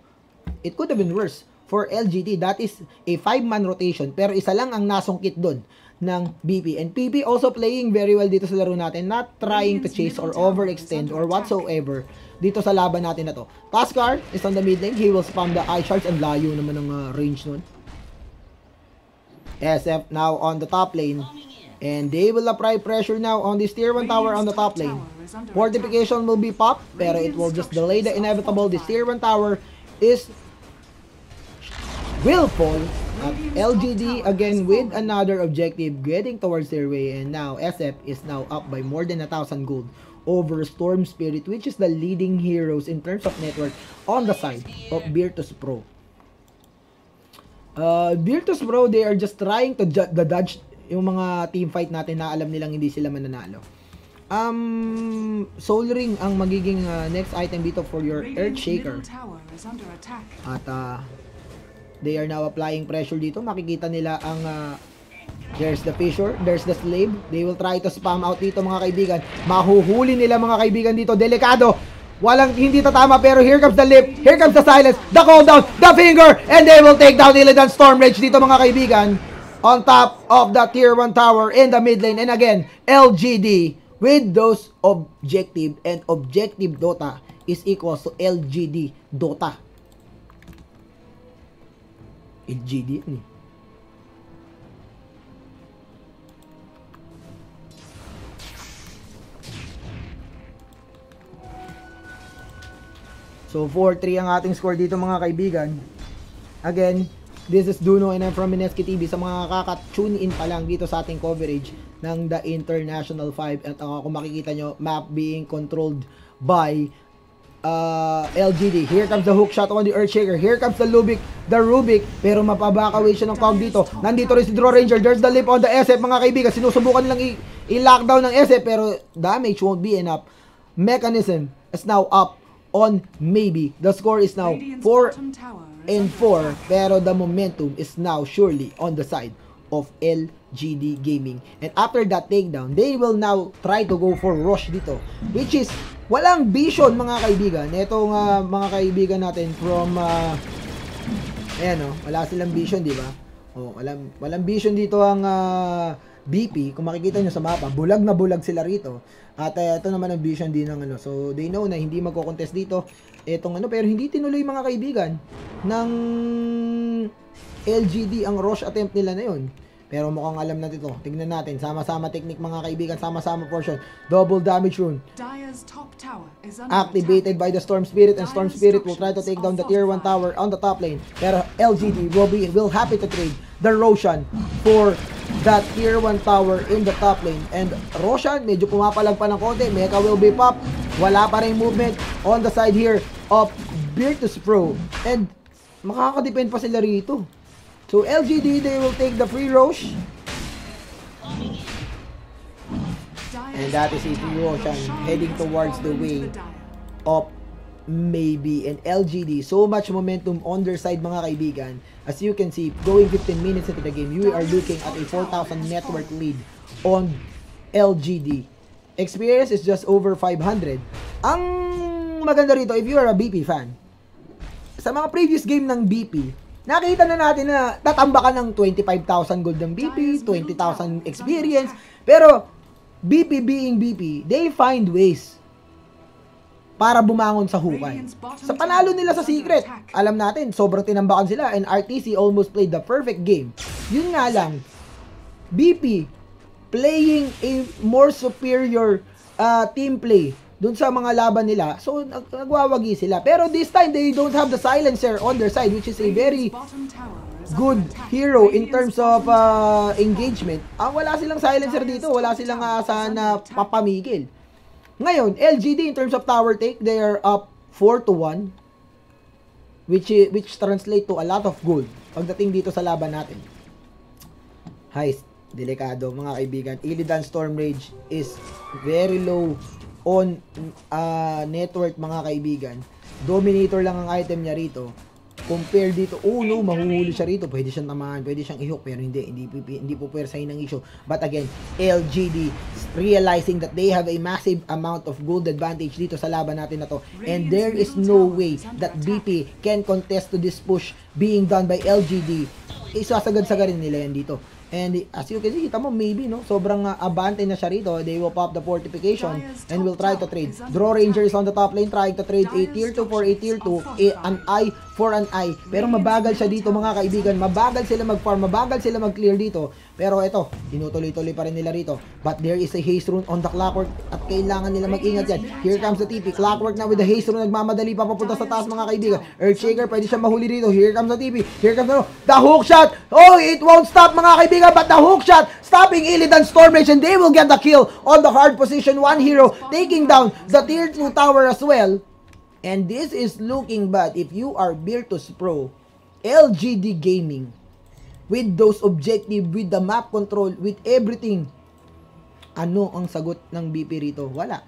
it could have been worse for LGD. That is a 5-man rotation, pero isa lang ang nasungkit doon ng BP. And PP also playing very well dito sa laro natin, not trying to chase or overextend or whatsoever dito sa laban natin na to. Tuskar is on the mid lane. He will spam the Ice Shards, and layo naman ng range nun. SF now on the top lane. And they will apply pressure now on this tier 1 tower on the top lane. Fortification will be popped, pero it will just delay the inevitable. This tier 1 tower will fall. At LGD again with another objective getting towards their way. And now SF is now up by more than 1,000 gold over Storm Spirit, which is the leading heroes in terms of network on the side of Virtus Pro. Virtus Pro, they are just trying to dodge yung mga team fight natin na alam nilang hindi sila mananalo. Soul Ring ang magiging next item dito for your Earthshaker. At they are now applying pressure dito. Makikita nila ang there's the Fissure, there's the Slave. They will try to spam out dito mga kaibigan. Mahuhuli nila mga kaibigan dito. Delikado. Walang hindi tatama pero here comes the lip, here comes the silence, the cooldown, the finger, and they will take down Illidan Storm Rage dito mga kaibigan. On top of the tier 1 tower in the mid lane. And again, LGD with those objective, and objective Dota is equals to LGD Dota. LGD yan eh. So 4-3 ang ating score dito mga kaibigan. Again, this is Duno and I'm from Mineski TV. Sa mga kaka-tune in pa lang dito sa ating coverage ng The International 5. At kung makikita nyo, map being controlled by LGD. Here comes the hook shot on the Earthshaker. Here comes the Rubik. Pero mapaback away siya ng Kong dito. Nandito rin si Draw Ranger. There's the lip on the SF mga kaibigan. Sinusubukan nilang i-lockdown ng SF pero damage won't be enough. Mechanism is now up on maybe. The score is now 4-4, pero the momentum is now surely on the side of LGD Gaming. And after that takedown, they will now try to go for rush dito, which is walang vision mga kaibigan. Itong mga kaibigan natin from wala silang vision, di ba? Walang vision dito ang BP. Kung makikita nyo sa mapa, bulag na bulag sila rito. At ito naman ang vision din ng so they know na hindi magko-contest dito etong pero hindi tinuloy mga kaibigan ng LGD ang rush attempt nila na yun. Pero mukhang alam na dito. Tignan natin, sama-sama technique mga kaibigan, sama-sama portion. Double damage rune activated by the Storm Spirit, and Storm Spirit will try to take down the tier 1 tower on the top lane. Pero LGD will happy to trade the Roshan for that tier 1 tower in the top lane. And Roshan, medyo pumapalag pa ng konti. Mecha will be pop. Wala pa rin movement on the side here of Virtus Pro. And makakadepend pa sila rito. So LGD, they will take the free Rosh. And that is a free Roshan heading towards the way of maybe. And LGD, so much momentum on their side mga kaibigan. As you can see, going 15 minutes into the game, you are looking at a 4,000 network lead on LGD. Experience is just over 500. Ang maganda rito, if you are a BP fan, sa mga previous game ng BP, nakita na natin na tatambakan ng 25,000 gold ng BP, 20,000 experience, pero BP being BP, they find ways para bumangon sa hukay. Sa panalo nila sa Secret, alam natin, sobrang tinambakan sila and RTC almost played the perfect game. Yun nga lang, BP playing a more superior team play dun sa mga laban nila. So, nagwawagi sila. Pero this time, they don't have the silencer on their side, which is a very good hero in terms of engagement. Wala silang silencer dito. Wala silang aasahan na papamigil. Ngayon, LGD in terms of tower take, they are up 4-1, which translate to a lot of gold pagdating dito sa laban natin. Heist, delikado mga kaibigan. Illidan Storm Rage is very low on network mga kaibigan. Dominator lang ang item niya rito. Compare dito, no, mahuhuli siya rito. Pwede siyang tamaan, pwede siyang i-hook, pero hindi po pwersahin ng issue. But again, LGD realizing that they have a massive amount of gold advantage dito sa laban natin na to. And there is no way that BP can contest to this push being done by LGD. Isasagad-sagarin nila yan dito. And as you can see, kita mo, maybe, no? Sobrang abante na siya rito. They will pop the fortification and will try to trade. Draw Ranger is on the top lane trying to trade a tier 2 for a tier 2. An eye for an eye. Pero mabagal siya dito mga kaibigan. Mabagal sila mag-farm, mabagal sila mag-clear dito. Pero ito, tinutuloy-tuloy pa rin nila rito. But there is a haste rune on the Clockwork at kailangan nila mag-ingat yan. Here comes the TP. Clockwork na with the haste rune, nagmamadali pa papunta sa taas mga kaibigan. Earthshaker, pwede siya mahuli rito. Here comes the TP. Here comes the hook shot. Oh, it won't stop mga kaibigan, but the hook shot stopping Illidan Stormrage, and they will get the kill on the hard position. One hero taking down the tier 2 tower as well. And this is looking bad if you are Virtus Pro, LGD Gaming, with those objective, with the map control, with everything. Ano ang sagot ng BP rito? Wala.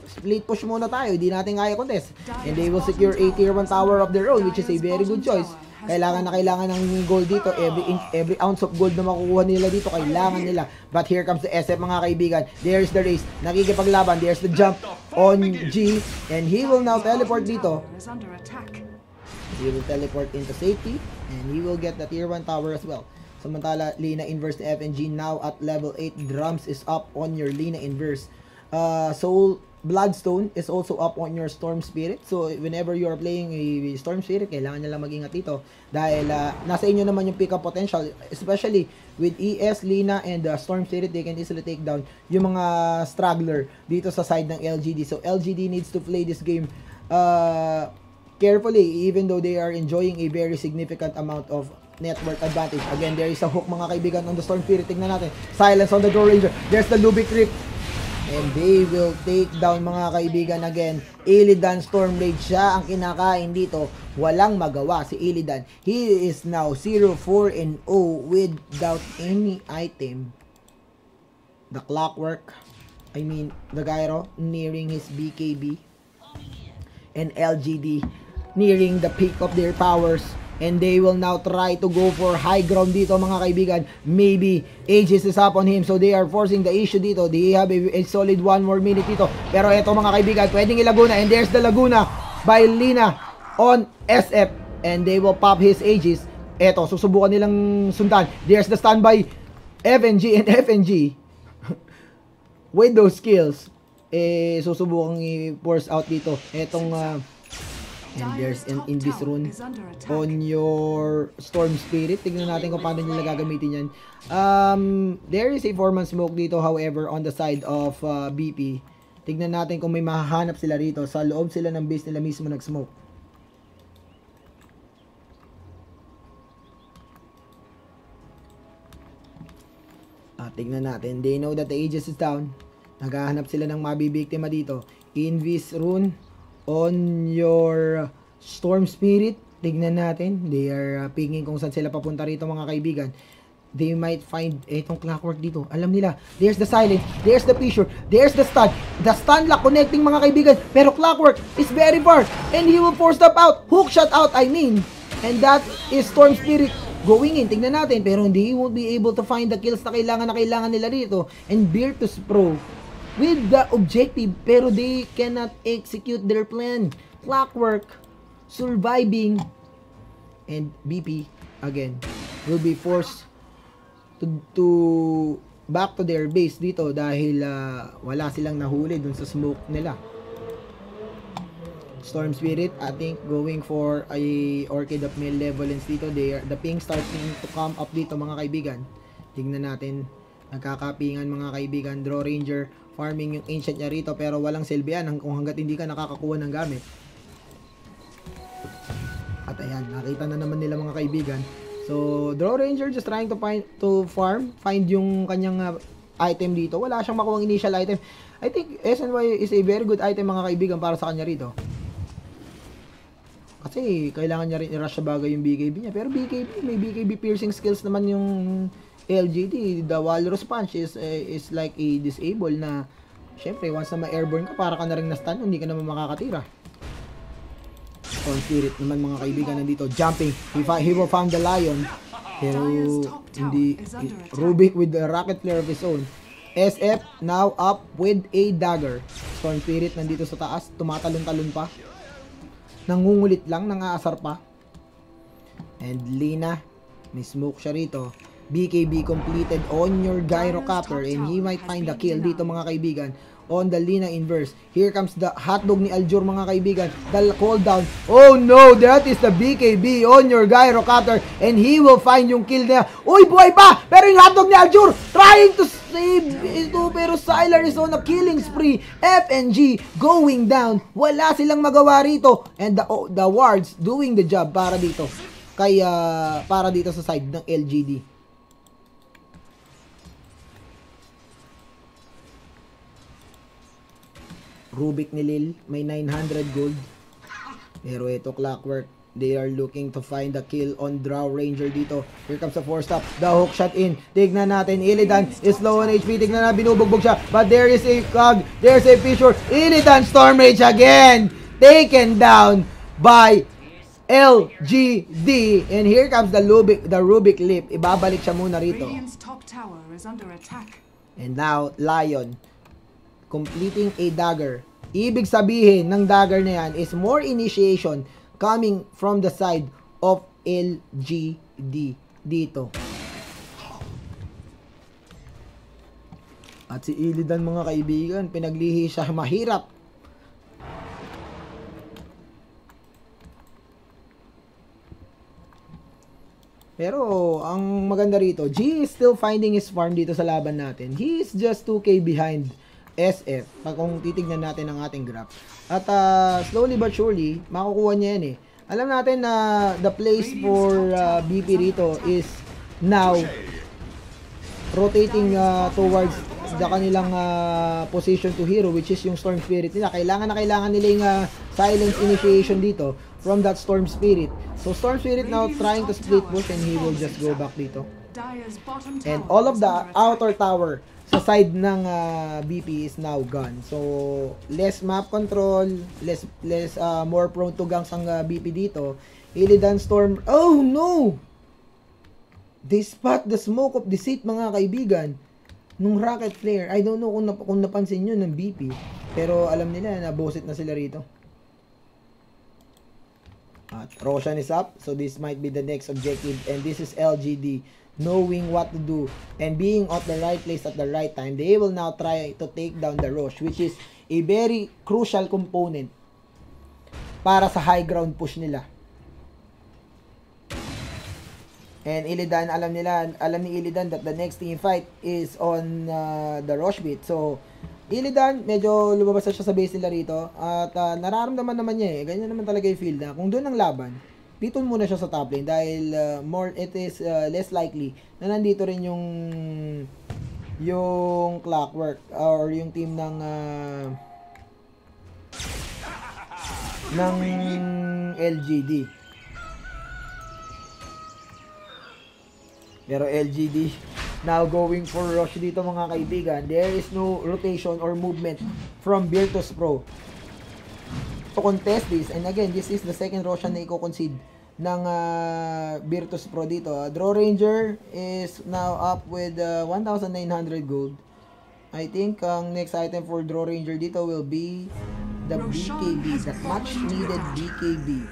Split push muna tayo, hindi natin kaya contest. And they will secure a tier 1 tower of their own, which is a very good choice. Kailangan ng gold dito. Every ounce of gold na makukuha nila dito, kailangan nila. But here comes the SF mga kaibigan. There's the race. Nakikipaglaban. There's the jump on G. And he will now teleport dito. He will teleport into safety. And he will get the tier 1 tower as well. Samantala, Lina Inverse to FNG now at level 8. Drums is up on your Lina Inverse. Soul Bloodstone is also up on your Storm Spirit. So, whenever you are playing a Storm Spirit, kailangan nyo lang mag-ingat dito. Dahil, nasa inyo naman yung pick-up potential. Especially with ES, Lina, and Storm Spirit, they can easily take down yung mga straggler dito sa side ng LGD. So, LGD needs to play this game carefully, even though they are enjoying a very significant amount of network advantage. Again, there is a hook mga kaibigan on the Storm Spirit. Tignan natin. Silence on the Door Ranger. There's the Lubic Rip. And they will take down mga kaibigan again. Illidan Stormrage, siya ang kinakain dito. Walang magawa si Illidan. He is now 0-4-0 without any item. The Clockwork, I mean the Gyro, nearing his BKB. And LGD nearing the peak of their powers. And they will now try to go for high ground dito mga kaibigan. Maybe Aegis is up on him, so they are forcing the issue dito. They have a solid 1 more minute dito. Pero eto mga kaibigan, pwedeng ilaguna. And there's the Laguna by Lina on SF. And they will pop his Aegis. Eto, susubukan nilang sundan. There's the stun by FNG, and FNG with those skills, susubukan i-force out dito. Etong and there's an Invis rune on your Storm Spirit. Tignan natin kung paano nila gagamitin yan. There is a 4-man smoke dito, however, on the side of BP. Tignan natin kung may mahahanap sila rito. Sa loob sila ng base nila mismo nag-smoke. Tignan natin. They know that the Aegis is down. Naghahanap sila ng mabibiktima dito. Invis rune on your Storm Spirit. Tignan natin. They are pinging kung saan sila papunta rito mga kaibigan. They might find itong Clockwork dito. Alam nila. There's the silence. There's the fissure. There's the stun. The stun lock connecting mga kaibigan. Pero Clockwork is very far. And he will force them out. Hook shot out, I mean. And that is Storm Spirit going in. Tignan natin. Pero he won't be able to find the kills na kailangan nila rito. And Virtus Pro with the objective, pero they cannot execute their plan. Clockwork surviving, and BP again will be forced to back to their base dito dahil wala silang nahuli dun sa smoke nila. Storm Spirit, I think, going for a Orchid of Malevolence dito. The ping starting to come up dito mga kaibigan. Tignan natin. Nagkakapingan mga kaibigan. Draw Ranger farming yung ancient niya rito, pero walang silbihan kung hanggat hindi ka nakakakuha ng gamit. At ayan, nakita na naman nila mga kaibigan. So, Draw Ranger just trying to find yung kanyang item dito. Wala siyang makuha initial item. I think SNY is a very good item mga kaibigan para sa kanya rito. Kasi kailangan niya rin i-rush sa bagay yung BKB niya. Pero BKB, may BKB piercing skills naman yung LGD. The Walrus Punch is like a disable na syempre once na ma-airborne ka, para ka na rin na-stun, hindi ka naman makakatira. Storm Spirit naman mga kaibigan nandito, jumping. He will found the Lion. Pero hindi, Rubik with the Rocket Flare of his own. SF now up with a dagger. Storm Spirit nandito sa taas, tumatalon-talon pa. Nangungulit lang, nangaasar pa. And Lina, may smoke siya rito. BKB completed on your gyrocopter and he might find the kill dito mga kaibigan on the Lina inverse. Here comes the hotdog ni Aljur mga kaibigan. The cooldown. Oh no, that is the BKB on your gyrocopter and he will find yung kill niya. Uy, buhay pa! Pero yung hotdog ni Aljur trying to save ito pero Sylar is on a killing spree. FNG going down. Wala silang magawa rito and the wards doing the job para dito. Para dito sa side ng LGD. Rubik ni Lil, may 900 gold. Pero ito Clockwork, they are looking to find the kill on Drow Ranger dito. Here comes the 4-stop, the hook shot in. Tignan natin, Illidan is low on HP. Tignan na, binubugbog siya. But there is a cog, there's a fissure. Illidan Storm Rage again, taken down by LGD. And here comes the Rubik Lip. Ibabalik siya muna rito. Radiant's top tower is under attack. And now, Lion completing a dagger. Ibig sabihin ng dagger na yan is more initiation coming from the side of LGD dito. At si Illidan mga kaibigan, pinaglihi siya mahirap. Pero ang maganda rito, G is still finding his farm dito sa laban natin. He is just 2k behind SF, kung titignan natin ang ating graph. At slowly but surely, makukuha niya yan eh. Alam natin na the place for BP rito is now rotating towards the kanilang position to hero, which is yung Storm Spirit nila. Kailangan nila yung silence initiation dito from that Storm Spirit. So Storm Spirit now trying to split push and he will just go back dito. And all of the outer tower sa side ng BP is now gone. So, less map control, less more prone to ganks ang BP dito. Illidan Storm, oh no! They spot the smoke of deceit mga kaibigan. Nung rocket flare, I don't know kung napansin nyo ng BP. Pero alam nila na bosit na sila rito. At Roshan is up, so this might be the next objective. And this is LGD. Knowing what to do and being at the right place at the right time, they will now try to take down the Rosh, which is a very crucial component para sa high ground push nila. And Illidan, alam ni Illidan that the next team fight is on the Rosh bit. So, Illidan, medyo lumabas na siya sa base nila rito at nararamdaman naman niya eh. Ganyan naman talaga yung field na kung doon ang laban, dito muna siya sa top lane dahil it is less likely na nandito rin yung Clockwork or yung team ng LGD. Pero LGD now going for rush dito mga kaibigan. There is no rotation or movement from Virtus Pro to contest this. And again, this is the second Roshan na i-concede ng Virtus Pro dito. Draw Ranger is now up with 1,900 gold. I think ang next item for Draw Ranger dito will be the BKB, that much needed BKB.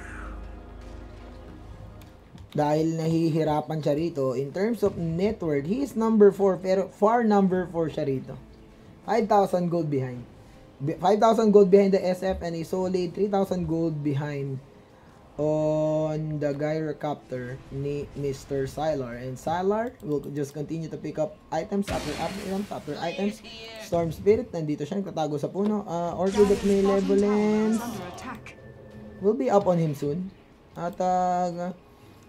Dahil nahihirapan siya rito in terms of net worth, he is number 4 pero far number 4 siya rito. 5,000 gold behind. 5,000 gold behind the SF and a solid 3,000 gold behind on the gyrocopter ni Mr. Sylar. And Sylar will just continue to pick up items after items. Storm Spirit, nandito siya, nagtatago sa puno. Orchid that may levelance will be up on him soon. At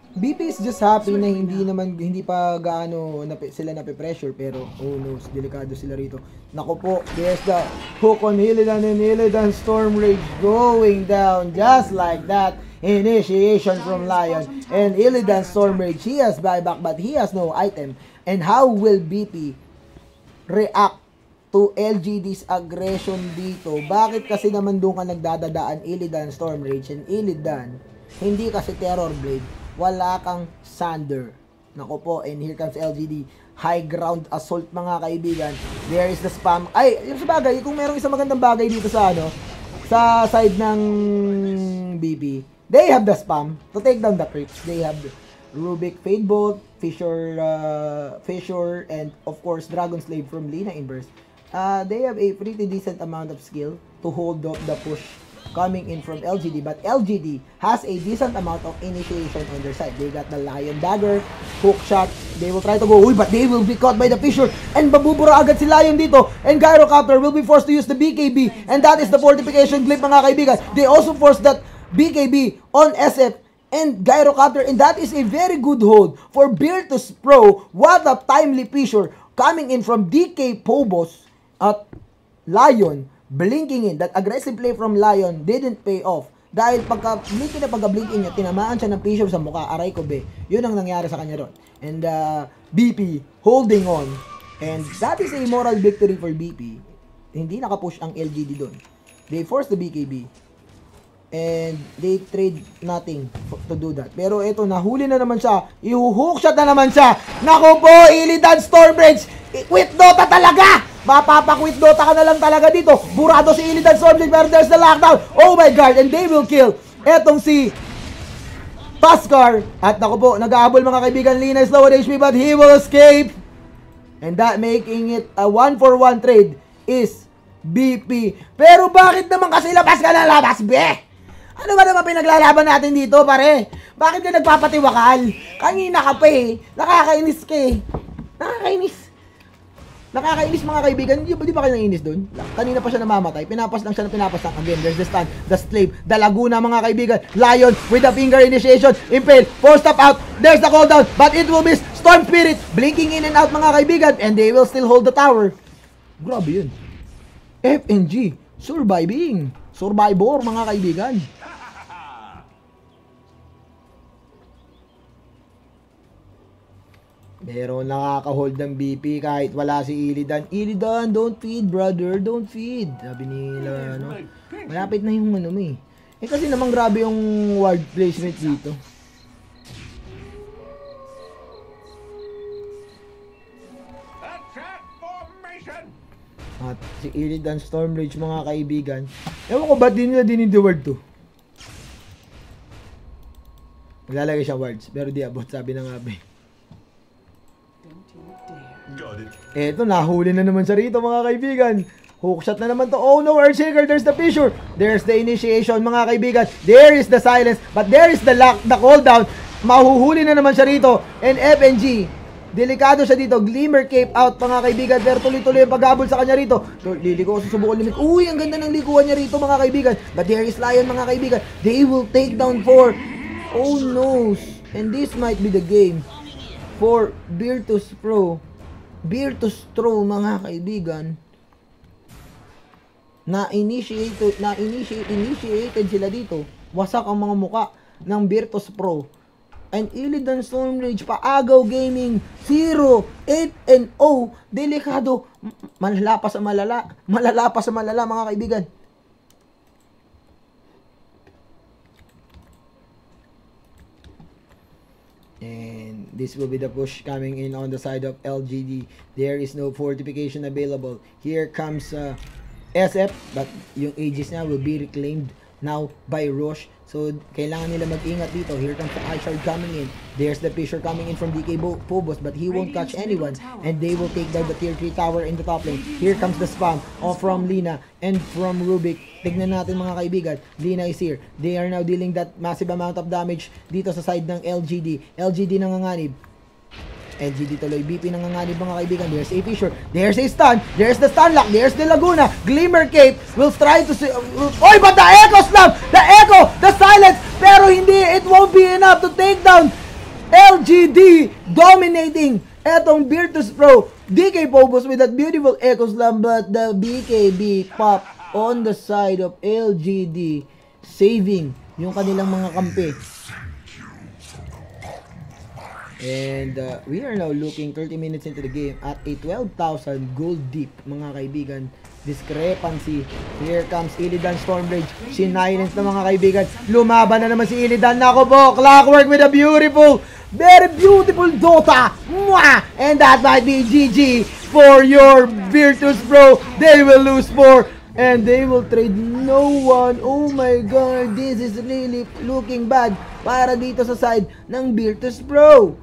BP is just happy na hindi pa gaano sila nape-pressure, pero oh no, delikado sila rito. Nako po, there's the hook on Illidan and Illidan Storm Rage going down just like that. Initiation from Lion and Illidan Storm Rage. He has buyback but he has no item. And how will BP react to LGD's aggression dito? Bakit kasi naman doon ka nagdadadaan Illidan Storm Rage and Illidan? Hindi kasi Terror Blade. Wala kang Sander. Nako po, and here comes LGD. High ground assault mga kaibigan. There is the spam. Ay, yung sa bagay, kung merong isang magandang bagay dito sa sa side ng BP, they have the spam to take down the creeps. They have Rubik Fadebolt, Fissure, and of course Dragon Slave from Lina Inverse. They have a pretty decent amount of skill to hold up the push coming in from LGD, but LGD has a decent amount of initiation on their side. They got the Lion Dagger, Hook Shot, they will try to go, but they will be caught by the Fissure, and babubura agad si Lion dito, and Gyrocopter will be forced to use the BKB, and that is the fortification clip mga kaibigan. They also forced that BKB on SF and Gyrocopter, and that is a very good hold for Virtus Pro. What a timely Fissure coming in from DK Phobos at Lion, blinking in. That aggressive play from Lion didn't pay off. Dahil pagka-blinking na pagka-blinking niya, tinamaan siya ng Fissure sa mukha. Aray ko be. Yun ang nangyari sa kanya ron. And BP holding on. And that is a moral victory for BP. Hindi nakapush ang LGD doon. They forced the BKB. And they trade nothing to do that. Pero ito, nahuli na naman siya. I-hook shot na naman siya. Naku po, Illidan Stormbridge. Quit Dota talaga! Mapapakwit Dota ka na lang talaga dito. Burado si Illidan Stormbridge, pero there's the lockdown. Oh my god, and they will kill etong si Pascar. At naku po, nag-ahabol mga kaibigan. Lina is low on HP, but he will escape. And that making it a 1-for-1 trade is BP. Pero bakit naman kasi labas ka na labas, be? Ano ba naman pinaglalaban natin dito, pare? Bakit ka nagpapatiwakal? Kanina ka pa eh. Nakakainis ka eh. Nakakainis mga kaibigan. Di ba kayo nainis doon? Kanina pa siya namamatay. Pinapas lang. Again, there's the stun, the slave, the Laguna mga kaibigan. Lion with the finger initiation. Impale, 4-stop out. There's the cooldown, but it will miss. Storm Spirit, blinking in and out mga kaibigan. And they will still hold the tower. Grabe yun. FNG, Survivor mga kaibigan. Pero nakaka-hold ng BP kahit wala si Illidan. Illidan, don't feed, brother. Don't feed. Sabi nila, ano. Malapit na yung ano mo eh. Kasi naman grabe yung ward placement dito. At si Illidan Stormbridge mga kaibigan. Ewan ko ba't din nila din the word to. Maglalagay siya words. Pero di abot, sabi ng abe. Eto, nahuli na naman siya rito mga kaibigan. Hookshot na naman to. Oh no, Earthshaker, there's the Fissure. There's the initiation mga kaibigan. There is the silence, but there is the lock, the cooldown. Mahuhuli na naman siya rito. And FNG, delikado siya dito. Glimmer Cape out mga kaibigan. Pero tuloy-tuloy yung paghabol sa kanya rito. So, liliko, susubukan limit. Uy, ang ganda ng likuan niya rito mga kaibigan. But there is Lion mga kaibigan. They will take down 4. Oh no. And this might be the game for Virtus Pro. Virtus Pro mga kaibigan. Na-initiated sila dito. Wasak ang mga muka ng Virtus Pro. And Illidan Stormbridge, Paagaw Gaming, 0-8-0. Delikado. Malala pa sa malala mga kaibigan. And this will be the push coming in on the side of LGD. There is no fortification available. Here comes SF, but yung Aegis niya will be reclaimed now by Roche. So, kailangan nila mag-ingat dito. Here comes the Ice Shard coming in. There's the Fissure coming in from DK Phobos, but he won't catch anyone. And they will take down the tier 3 tower in the top lane. Here comes the spam from Lina and from Rubik. Tignan natin mga kaibigan. Lina is here. They are now dealing that massive amount of damage dito sa side ng LGD. LGD nanganganib. LGD tuloy, BP nanganganib mga kaibigan. There's a Fissure, there's a stun, there's the stun lock, there's the Laguna. Glimmer Cape will try to oy, but the Echo Slam, the Echo, the silence, pero hindi, it won't be enough to take down LGD, dominating etong Virtus Pro. DK Phobos with that beautiful Echo Slam, but the BKB pop on the side of LGD, saving yung kanilang mga kampi. And we are now looking 30 minutes into the game at a 12,000 gold deep mga kaibigan. Discrepancy. Here comes Illidan Stormbridge. Sinilence na mga kaibigan. Lumaban na naman si Illidan. Nako po, Clockwork with a beautiful, very beautiful Dota. Mwah! And that might be GG for your Virtus Pro. They will lose 4. And they will trade no one. Oh my god, this is really looking bad para dito sa side ng Virtus Pro.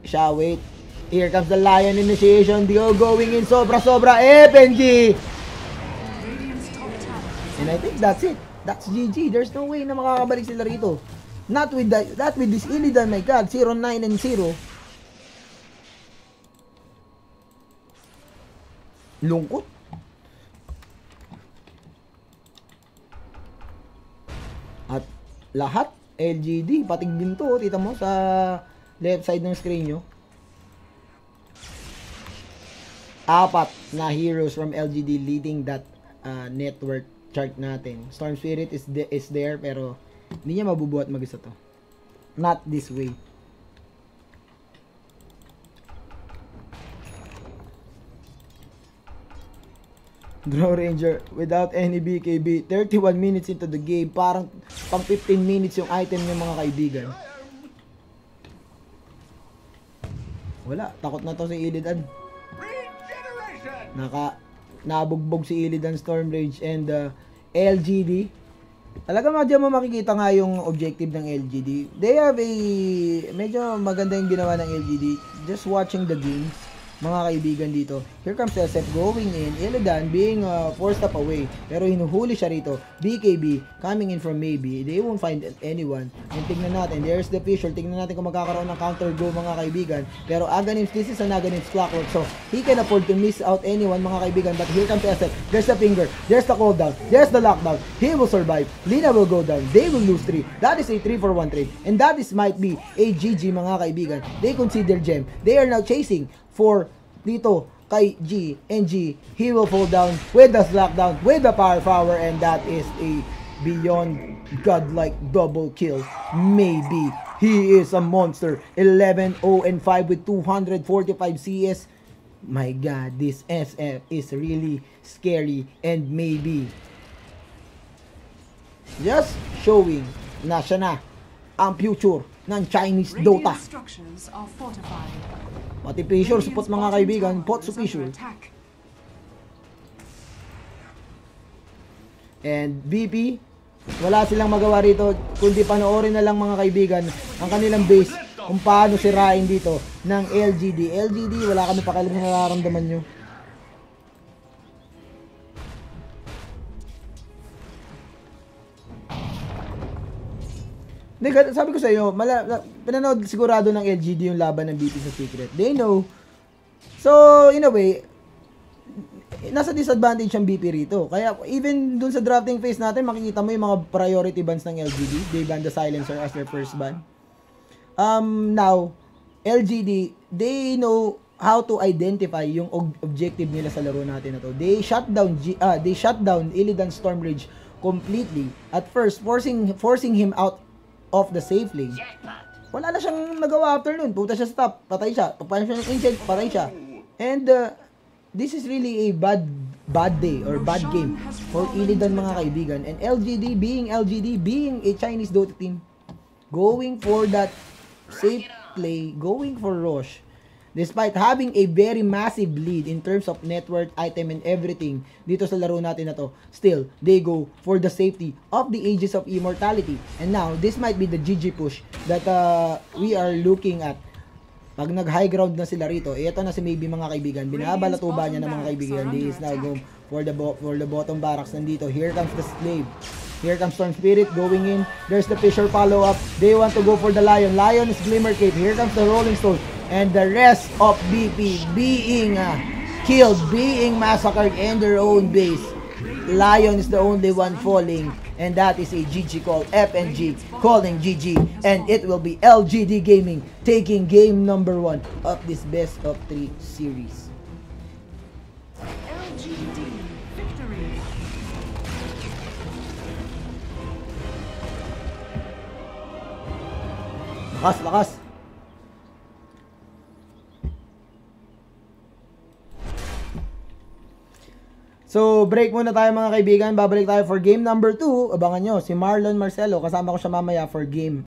Shall wait. Here comes the Lion initiation. Dio going in. Sobra-sobra. FNG. And I think that's it. That's GG. There's no way na makakabalik sila rito. Not with this Illidan. My god. 0-9 and 0. Lungkot. At lahat LGD, patig din to, tita mo sa left side ng screen nyo. Apat na heroes from LGD leading that network chart natin. Storm Spirit is there pero hindi niya mabubuhat mag-isa to. Not this way. Draw Ranger without any BKB. 31 minutes into the game. Parang pang 15 minutes yung item ng mga kaibigan. Wala. Takot na to si Illidan. Nabugbog si Illidan, Storm Rage, and LGD. Talaga madya mo makikita nga yung objective ng LGD. They have a... Medyo maganda yung ginawa ng LGD. Just watching the games. Mga kaibigan dito. Here comes SF going in. Illidan being forced up away. Pero hinuhuli siya rito. BKB coming in from maybe. They won't find anyone. And tignan natin. There's the Fisher. Tignan natin kung magkakaroon ng counter go mga kaibigan. Pero Aganims, this is an Aganims clockwork. So, he can afford to miss out anyone mga kaibigan. But here comes SF. There's the finger. There's the cooldown. There's the lockdown. He will survive. Lina will go down. They will lose 3. That is a 3-for-1 trade. And that is might be a GG mga kaibigan. They consider gem. They are now chasing for dito kay G and G. He will fall down with the lockdown, with the power, and that is a beyond godlike double kill. Maybe he is a monster. 11-0-5 with 245 CS. My god, this SF is really scary, and maybe just showing na siya na ang future ng Chinese Dota. Pati Fisher, support mga kaibigan, pot su Fisher. And BP, wala silang magawa rito, kundi panoorin na lang mga kaibigan ang kanilang base kung paano sirain dito ng LGD. LGD, wala kami pakialam na nararamdaman nyo. Sabi ko sa iyo, pinanood sigurado ng LGD yung laban ng BP sa Secret. They know. So, in a way, nasa disadvantage ang BP rito. Kaya, even dun sa drafting phase natin, makikita mo yung mga priority bans ng LGD. They ban the Silencer as their first ban. Now, LGD, they know how to identify yung objective nila sa laro natin na to. They shut down Illidan Storm Rage completely. At first, forcing him out of the safe lane. Wala na siyang nagawa after nun. Puta siya sa top, patay siya. Papayan siya ng Ancient, patay siya. And this is really a bad day or bad game for Illidan mga kaibigan. And LGD being a Chinese Dota team, going for that safe play, going for Roche. Despite having a very massive lead in terms of network, item, and everything dito sa laro natin na to, still, they go for the safety of the Aegis of Immortality. And now, this might be the GG push that we are looking at. Pag nag-high ground na sila rito, ito na si Maybe mga kaibigan. Binabalatuba niya ng mga kaibigan. He is now going for the bottom barracks. Nandito, here comes the Slave. Here comes Storm Spirit going in. There's the Fisher follow-up. They want to go for the Lion. Lion is Glimmer Cape. Here comes the Rolling Stone. And the rest of BP being killed, being massacred in their own base. Lion is the only one falling. And that is a GG call. FNG calling GG. And it will be LGD Gaming taking game number 1 of this best of 3 series. LGD victory. Lakas. So, break muna tayo mga kaibigan. Babalik tayo for game number 2. Abangan nyo, si Marlon Marcelo. Kasama ko siya mamaya for game